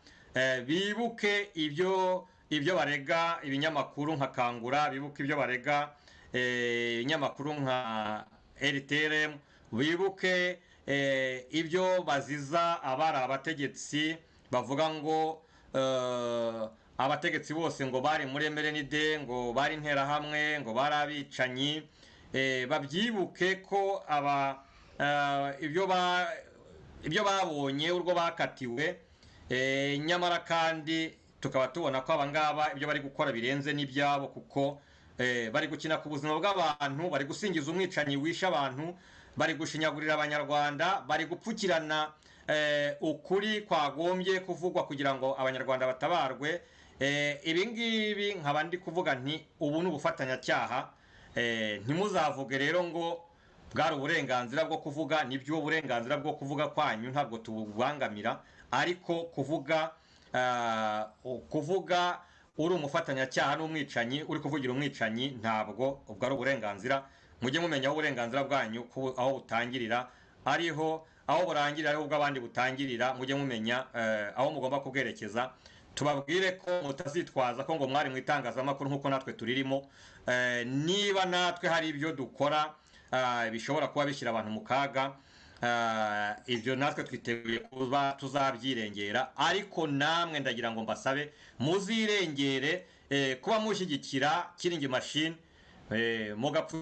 Bibuke ibyo barega ibinyamakuru nka Kangura, bibuke ibyo barega ibinyamakuru nka RTRM, bibuke ibyo baziza abari abategetsi bavuga ngo abategetsi bose ngo bari muri MRND, ngo bari interahamwe, ngo bari abicanyi. Babyibuke ko ibyo babonye urwo bakatiwe. Nyamara kandi tukaba tubona ko abangaba ibyo bari gukora birenze n'ibyabo, kuko bari gukina ku buzima bw'abantu, bari gusingiza umwicanyi wisha abantu, bari gushinyagurira abanyarwanda, bari gupfukirana ukuri kwagombye kuvugwa kugira ngo abanyarwanda batabarwe. Ibi ngibi nkaba ndi kuvuga nti ubu ni ubufatanyacyaha. Ntimuzavuge rero ngo bwari uburenganzira bwo kuvuga. Nibyo uburenganzira bwo kuvuga kwanyu ntabwo tububangamira, ariko kuvuga uri umufatanyacyaha n'umwicanyi, uri kuvugira umwicanyi, ntabwo ubwo ari uburenganzira. Mujye mumenya aho uburenganzira bwanyu aho butangirira, ariho aho burangirira ariho ubwo abandi butangirira mujye mumenya aho mugomba kubwerekeza tubabwire ko mutazitwaza ko ngo mwari mu itangazamakuru nk'uko natwe turirimo niba natwe hari ibyo dukora bishobora kuba bishyira abantu mu kaga ibyo natwe twiteguye kuba tuzabyirengera ariko namwe ndagira ngo mbasabe muzirengere kuba mushyigikira Killing Machine mugapfa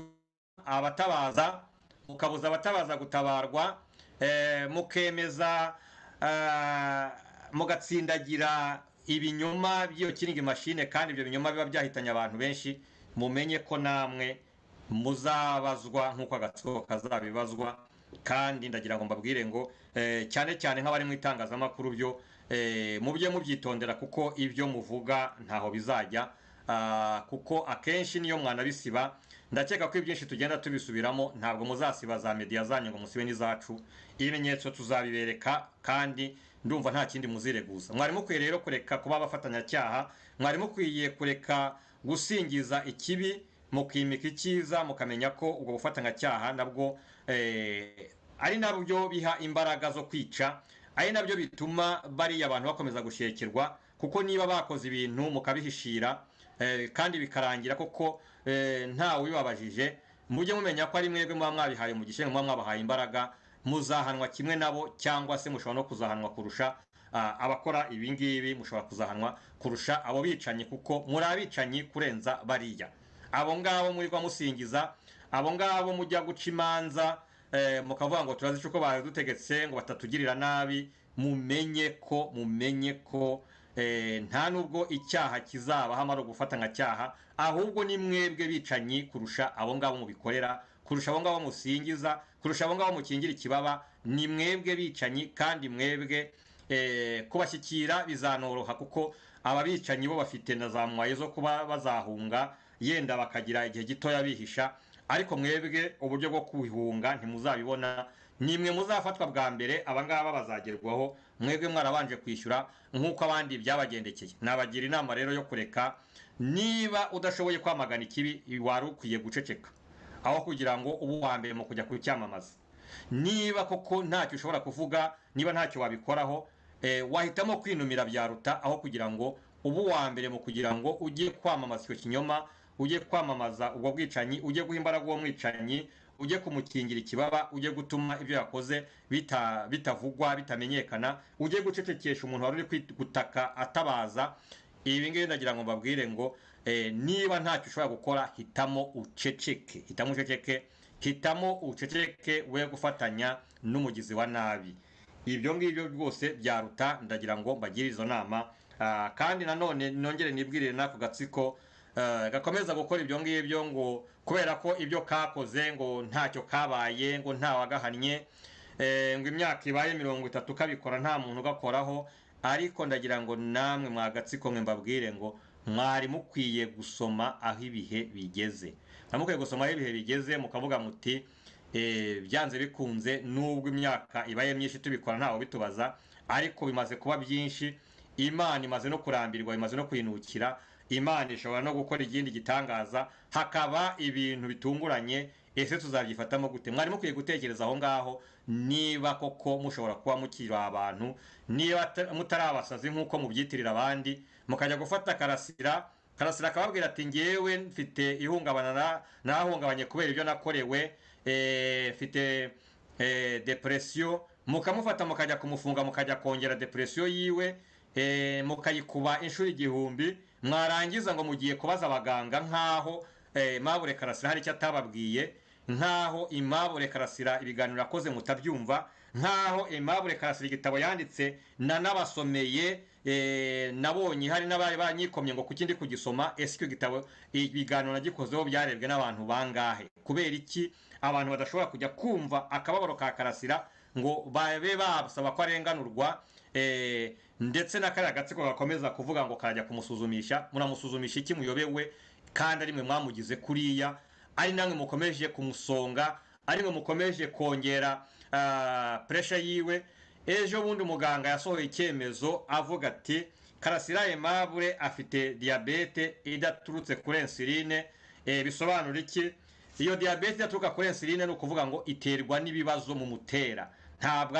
abatabaza mukabuza abatabaza gutabarwa mukemeza mugatsindagira ibinyoma by'iyo Killing Machine kandi ibyo binyoma biba byahitanye abantu benshi mumenye ko namwe muzabazwa nk'uko agatsiko kazabibazwa kandi ndagira ngo mbabwire ngo cyane cyane nk'abari mu itangazamakuru byo mubye mubyitondera kuko ibyo muvuga ntaho bizajya kuko akenshi niyo mwana bisiba ndakeka ko ibyinshi tugenda tubisubiramo ntabwo muzasiba za media zanyu ngo musibe n'izacu ibimenyetso tuzabibereka kandi ndumva nta kindi muzireguza mwari mukwiye rero kureka kuba abafatanyacyaha mwari mukwiye kureka gusingiza ikibi mukimika icyiza mukamenya ko ubwo bufatanyacyaha nabwo ari nabyo biha imbaraga zo kwica ari nabyo bituma bariya abantu bakomeza gushekerwa kuko niba bakoze ibintu mukabihishira kandi bikarangira koko nta ubibabajije mujye mumenya ko ari mwebwe muba mwabihaye mu gishenga muba mwabahaye imbaraga muzahanwa kimwe nabo cyangwa se mushobora no kuzahanwa kurusha abakora ibi ngibi mushobora kuzahanwa kurusha abo bicanyi kuko muri abicanyi kurenza bariya abo ngabo murirwa musingiza abo ngabo mujya guca imanza mukavuga ngo turazi uko badutegetse ngo batatugirira nabi mumenye ko nta nubwo icyaha kizaba hamara gufatanyacyaha ahubwo ni mwebwe bicanyi kurusha abo ngabo mubikorera kurusha abo ngabo musingiza kurusha abo ngabo mukingira ikibaba ni mwebwe bicanyi kandi mwebwe kubashyikira bizanoroha kuko ababicanyi bo bafite na za mwaye zo kuba bazahunga yenda bakagira igihe gitoya bihisha ariko mwebwe uburyo bwo kwihunga ntimuzabibona nimwe muzafatwa bwa mbere abangaba bazagerwaho mwebwe mwarabanje kwishyura nk'uko abandi byabagendekeye nabagira inama rero yo kureka niba udashoboye kwamagana ikibi wari ukwiye guceceka aho kugira ngo ubu wa mbere mu kujya kucyamamaza niba koko ntacyo ushobora kuvuga niba ntacyo wabikoraho wahitamo kwinumira byaruta aho kugira ngo ubu wa mbere mu kugira ngo ujye kwamamaza icyo kinyoma ujye kwamamaza ubwo bwicanyi ujye guha imbaraga uwo mwicanyi ujye kumukingira ikibaba ujye gutuma ibyo yakoze bitavugwa bitamenyekana ujye gucecekesha umuntu wari uri gutaka atabaza ibi ngibi ndagira ngo mbabwire ngo niba ntacyo ushobora gukora hitamo uceceke we gufatanya n'umugizi wa nabi ibyo ngibyo rwose byaruta ndagira ngo mbagire izo nama kandi nanone nongere nibwirire n'ako gatsiko gakomeza gukora ibyo ngibyo ngo kubera ko ibyo kakoze ngo ntacyo kabaye ngo ntawagahannye ngo imyaka ibaye 30 kabikora nta muntu ugakoraho ariko ndagira ngo namwe mwagatsiko mwe mbabwire ngo mwari mukwiye gusoma aho ibihe bigeze mukwiye gusoma aho ibihe bigeze mukavuga muti byanze bikunze nubwo imyaka ibaye myinshi tubikora ntawo bitubaza ariko bimaze kuba byinshi Imana imaze no kurambirwa imaze no kwinukira Imana ishobora no gukora igindi gitangaza hakaba ibintu bitunguranye ese tuzabyifatamo gute mwari mukwiye gutekereza aho ngaho niba koko mushobora kuba mukira abantu niba mutarabasazi nkuko mubyitirira abandi mukajya gufata Karasira akababwira ati ngewe mfite ihungabana nahungabanye kubera ibyo nakorewe mfite depression mukamufata mukajya kumufunga mukajya kongera depression yiwe mukayikuba inshuro 1000 mwarangiza ngo mugiye kubaza abaganga nkaho Aimable Karasira hari icyo atababwiye nkaho Aimable Karasira ibiganiro akoze mutabyumva nkaho Aimable Karasira igitabo yanditse nabasomeye nabonye hari n'abari banyikomye ngo kukindi kugisoma ese gitabo ibiganiro nagikozeho byarebwe n'abantu bangahe kubera iki abantu badashobora kujya kumva akababaro ka Karasira ngo babe basaba ko arenganurwa ndetse n'akari agatsiko gakomeza kuvuga ngo karajya kumusuzumisha muramusuzumisha iki muyobewe kandi ari mwe mwamugize kuriya ari namwe mukomeje kumusonga ari mwe mukomeje kongera pressure yiwe ejo bundi umuganga yasohoye icyemezo avuga ati Karasira Aimable afite diabete idaturutse kuri insuline bisobanura iki iyo diabete yaturuka kuri insuline no kuvuga ngo iterwa n'ibibazo mu mutera ntabwo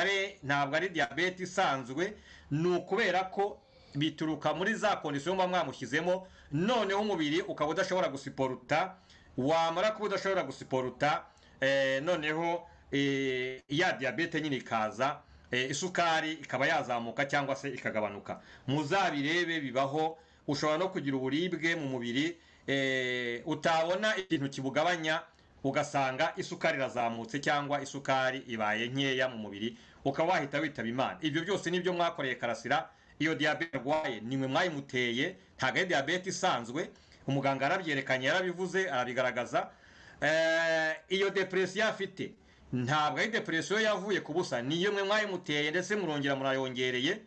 ari diyabete isanzwe, ni ukubera ko bituruka muri za kondisiyo muba mwamushyizemo, noneho umubiri ukaba udashobora gusiporuta, wamara kuba udashobora gusiporuta noneho ya diyabete nyine ikaza, isukari ikaba yazamuka cyangwa se ikagabanuka. Muzabirebe bibaho, ushobora no kugira uburibwe mu mubiri utabona ikintu kibugabanya, ugasanga isukari irazamutse cyangwa isukari ibaye nkeya mu mubiri, ukaba wahita witaba Imana. Ibyo byose nibyo mwakoreye Karasira. Iyo diyabete arwaye nimwe mwayimuteye, ntabwo ari diyabete isanzwe. Umuganga yarabyerekanye, yarabivuze, arabigaragaza. Iyo depresiyo afite ntabwo ari depresiyo yavuye ku busa, niyo mwe mwayimuteye, ndetse murongera murayongereye.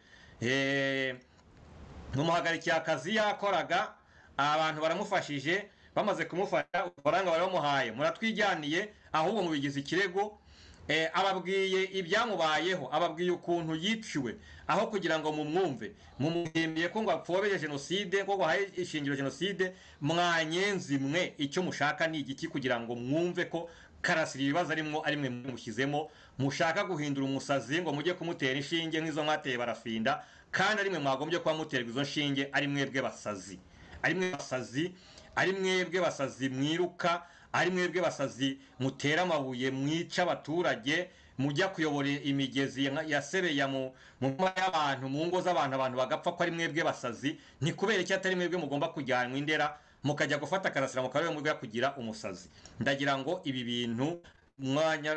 Mumuhagarikiye akazi yakoraga, abantu baramufashije, bamaze kumufasha ufaranga bari bamuhaye muratwijyaniye, ahubwo mubigize ikirego. Ababwiye ibyamubayeho, ababwiye ukuntu yiciwe, aho kugira ngo mumwumve, mumuhimbiye ko ngo apfobeye jenoside, ko haye ishingiro jenoside. Mwanyenzi mwe, icyo mushaka ni igiki kugira ngo mwumve ko Karasira ibibazo arimo ari mwe mushyizemo, mushaka guhindura umusazi ngo mujye kumutera inshinge nk'izo mwateye barafinda, kandi ari mwe mwagombye kuba muterwa izo nshinge, ari mwebwe basazi, ari mwe basazi, ari mwebwe basazi mwiruka, ari mwebwe basazi mutera amabuye, mwica abaturage, mujya kuyobora imigezi yasebeya mu y'abantu, mu ngo z'abantu, abantu bagapfa, ko ari mwebwe basazi. Ni kubera iki atari mwebwe mugomba kujyanwa Indera mukajya gufata Karasira mukarebe mwebwe kugira umusazi? Ndagira ngo ibi bintu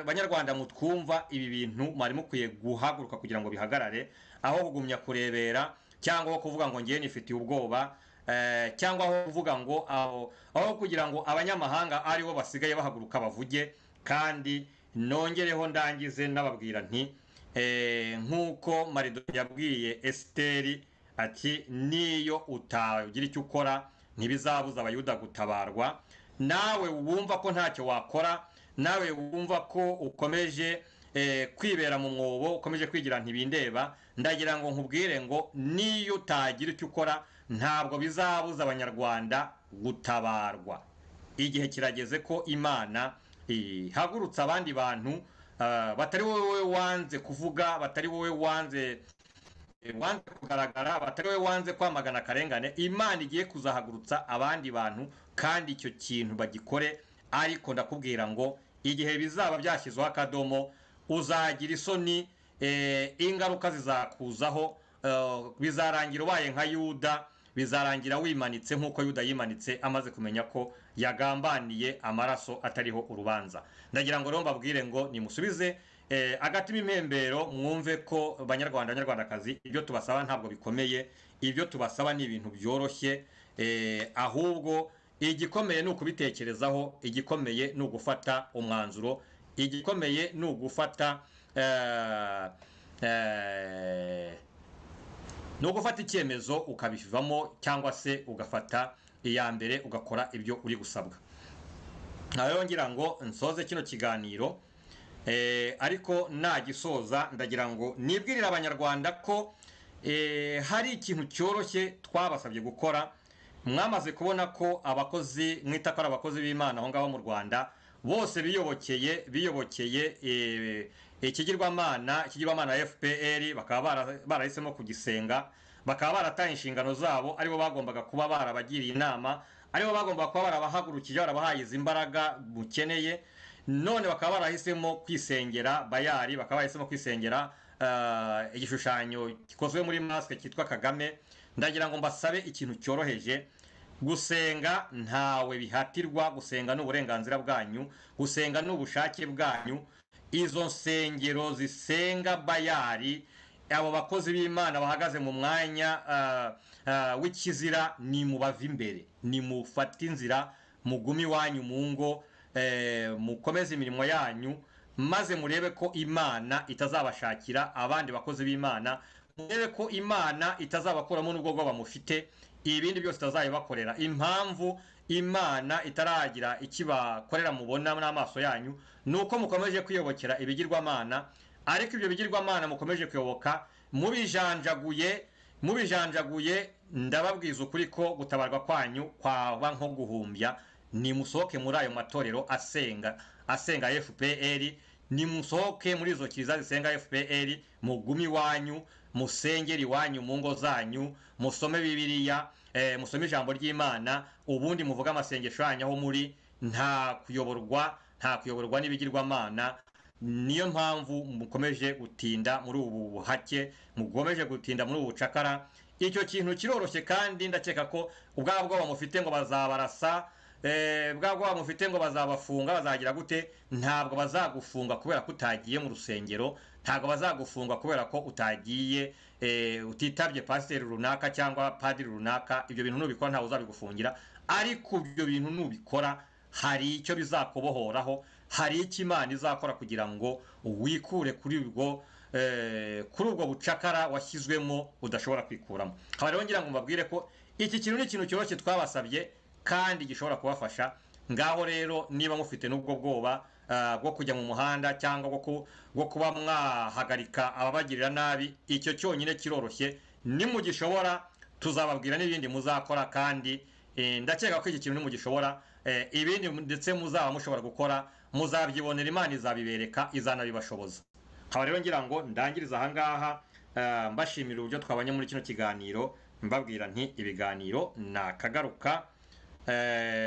Banyarwanda mutwumva, ibi bintu mwari mukwiye guhaguruka kugira ngo bihagarare, aho kugumya kurebera cyangwa kuvuga ngo ngiye nifitiye ubwoba, cyangwa aho kuvuga ngo aho kugira ngo abanyamahanga aribo basigaye bahaguruka bavuge. Kandi nongereho ndangize nababwira nti nk'uko Marido yabwiye Esiteri ati niyo utagira icyo ukora ntibizabuza Abayuda gutabarwa. Nawe wumva ko ntacyo wakora, nawe wumva ko ukomeje kwibera mu mwobo, ukomeje kwigira ntibindeba, ndagira ngo nkubwire ngo niyo utagira icyo ukora ntabwo bizabuza Abanyarwanda gutabarwa. Igihe kirageze ko Imana ihagurutsa abandi bantu batari wowe wanze kuvuga, batari wowe wanze kugaragara, batari wowe wanze kwamagana akarengane. Imana igiye kuzahagurutsa abandi bantu, kandi icyo kintu bagikore. Ariko ndakubwira ngo igihe bizaba byashyizweho akadomo, uzagira isoni, ingaruka zizakuzaho. Bizarangira ubaye nka Yuda, bizarangira wimanitse nk'uko Yuda yimanitse amaze kumenya ko yagambaniye amaraso atariho urubanza. Ndagira ngo rero mbabwire ngo nimusubize agatima impembero, mwumve ko Banyarwanda, Banyarwandakazi, ibyo tubasaba ntabwo bikomeye, ibyo tubasaba ni ibintu byoroshye, ahubwo igikomeye ni ukubitekerezaho, igikomeye ni ugufata umwanzuro, igikomeye ni ugufata icyemezo ukabivamo, cyangwa se ugafata iya mbere ugakora ibyo uri gusabwa. Rero ngira ngo nsoze kino kiganiro, ariko nagisoza ndagira ngo nibwirire Abanyarwanda ko hari ikintu cyoroshye twabasabye gukora. Mwamaze kubona ko abakozi mwita ko ari abakozi b'Imana aho ngaho mu Rwanda bose biyobokeye ikigirwamana FPR, bakaba barahisemo kugisenga, bakaba barataye inshingano zabo, aribo bagombaga kuba barabagiriye inama, aribo bagombaga kuba barabahagurukije, barabahaye izi imbaraga mukeneye. None bakaba barahisemo kwisengera Bayali, bakaba bahisemo kwisengera igishushanyo gikozwe muri maske cyitwa Kagame. Ndagira ngo mbasabe ikintu cyoroheje, gusenga ntawe bihatirwa, gusenga n'uburenganzira bwanyu, gusenga n'ubushake bwanyu. Izo nsengero zisenga Bayali, abo bakozi b'Imana bahagaze mu mwanya w'ikizira, ni mubava imbere, ni mufata inzira, mugumi wanyu mu ngo, mukomeze imirimo yanyu, maze murebe ko Imana itazabashakira abandi bakozi b'Imana, murebe ko Imana itazabakuramo n'ubwo bwo bamufite, ibindi byose itazayibakorera. Impamvu Imana itaragira ikibakorera mubona n'amaso yanyu nuko mukomeje kwiyobokera ibigirwamana, ariko ibyo bigirwamana mukomeje kuyoboka mubijanjaguye. Ndababwiza ukuri ko gutabarwa kwanyu kwaba nko guhumbya. Ni musohoke muri ayo matorero asenga FPR, nimusohoke muri izo kiliziya zisenga FPR, mugume iwanyu, musengera iwanyu mu ngo zanyu, musome Bibiliya, musome ijambo ry'Imana, ubundi muvuga amasengesho yanyu aho muri, nta kuyoborwa n'ibigirwamana. Niyo mpamvu mukomeje gutinda muri ubu buhake, mukomeje gutinda muri ubu bucakara. Icyo kintu kiroroshye kandi ndakeka ko ubwabo bamufite ngo bazabarasa, bwabo bamufite ngo bazabafunga, bazagira gute, ntabwo bazagufunga kubera ko utagiye mu rusengero, ntabwo bazagufunga kubera ko utagiye utitabye pasiteri runaka cyangwa padiri runaka. Ibyo bintu nubikora ntawe uzabigufungira, ariko ibyo bintu nubikora hari icyo bizakubohoraho, hari icyo Imana izakora kugira ngo wikure kuri ubwo bucakara washyizwemo udashobora kwikuramo. Haba rero ngira ngo mbabwire ko iki kintu ni ikintu cyoroshye twabasabye kandi gishobora kubafasha. Ngaho rero niba mufite n'ubwo bwoba bwo kujya mu muhanda cyangwa bwo kuba mwahagarika ababagirira nabi, icyo cyonyine kiroroshye. Nimugishobora tuzababwira n'ibindi muzakora, kandi ndakeka ko iki kintu nimugishobora, ibindi ndetse muzaba mushobora gukora muzabyibonera, Imana izabibereka, izanabibashoboza. Haba rero ngira ngo ndangiriza aha ngaha, mbashimira uburyo twabanye muri kino kiganiro, mbabwira nti ibiganiro nakagaruka.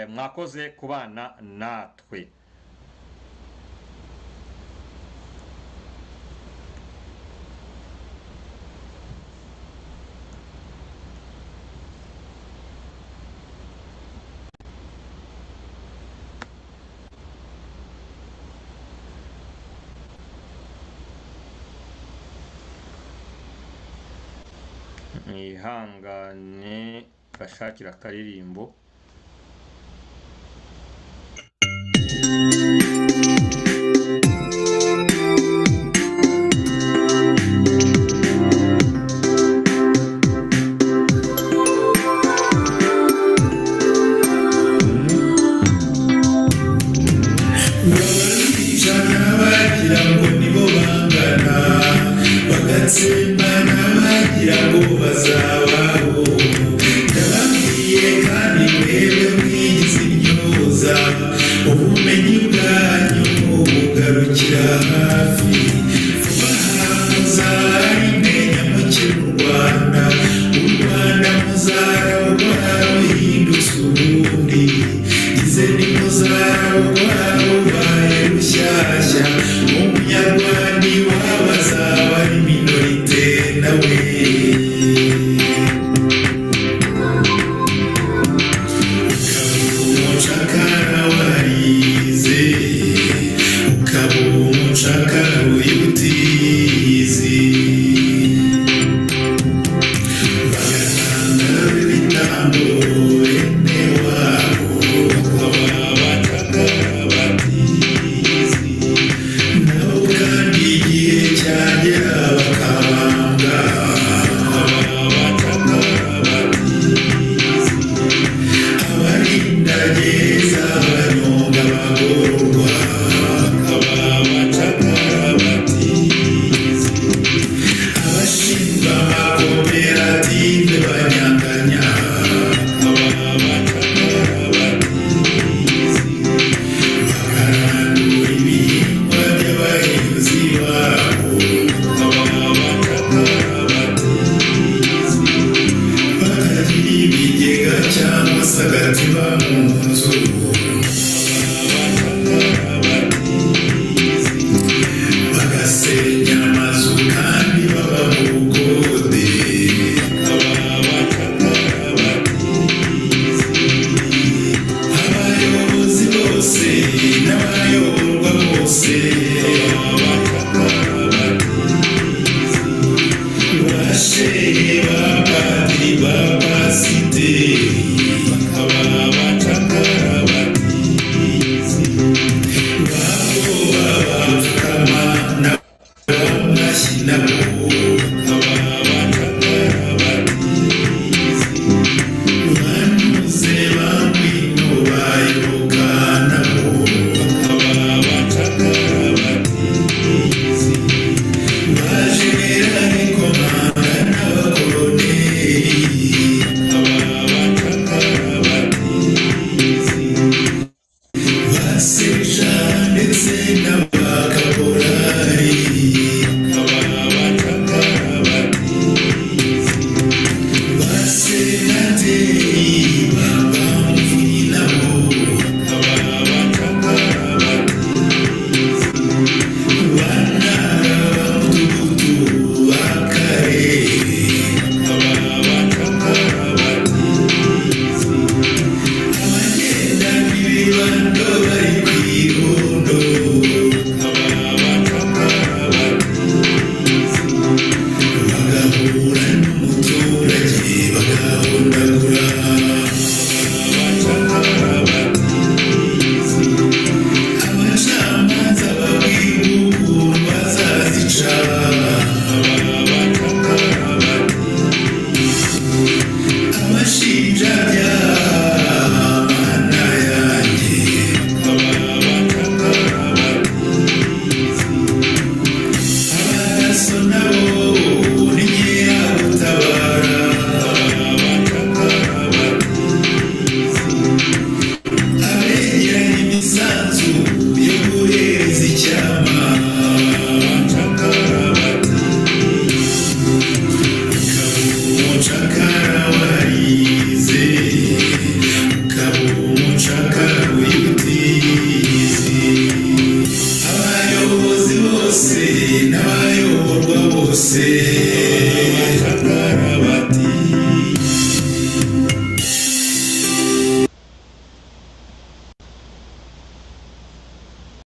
Mwakoze kubana natwe. Ihangane gashakira akaririmbo. Bagasenya amazu kandi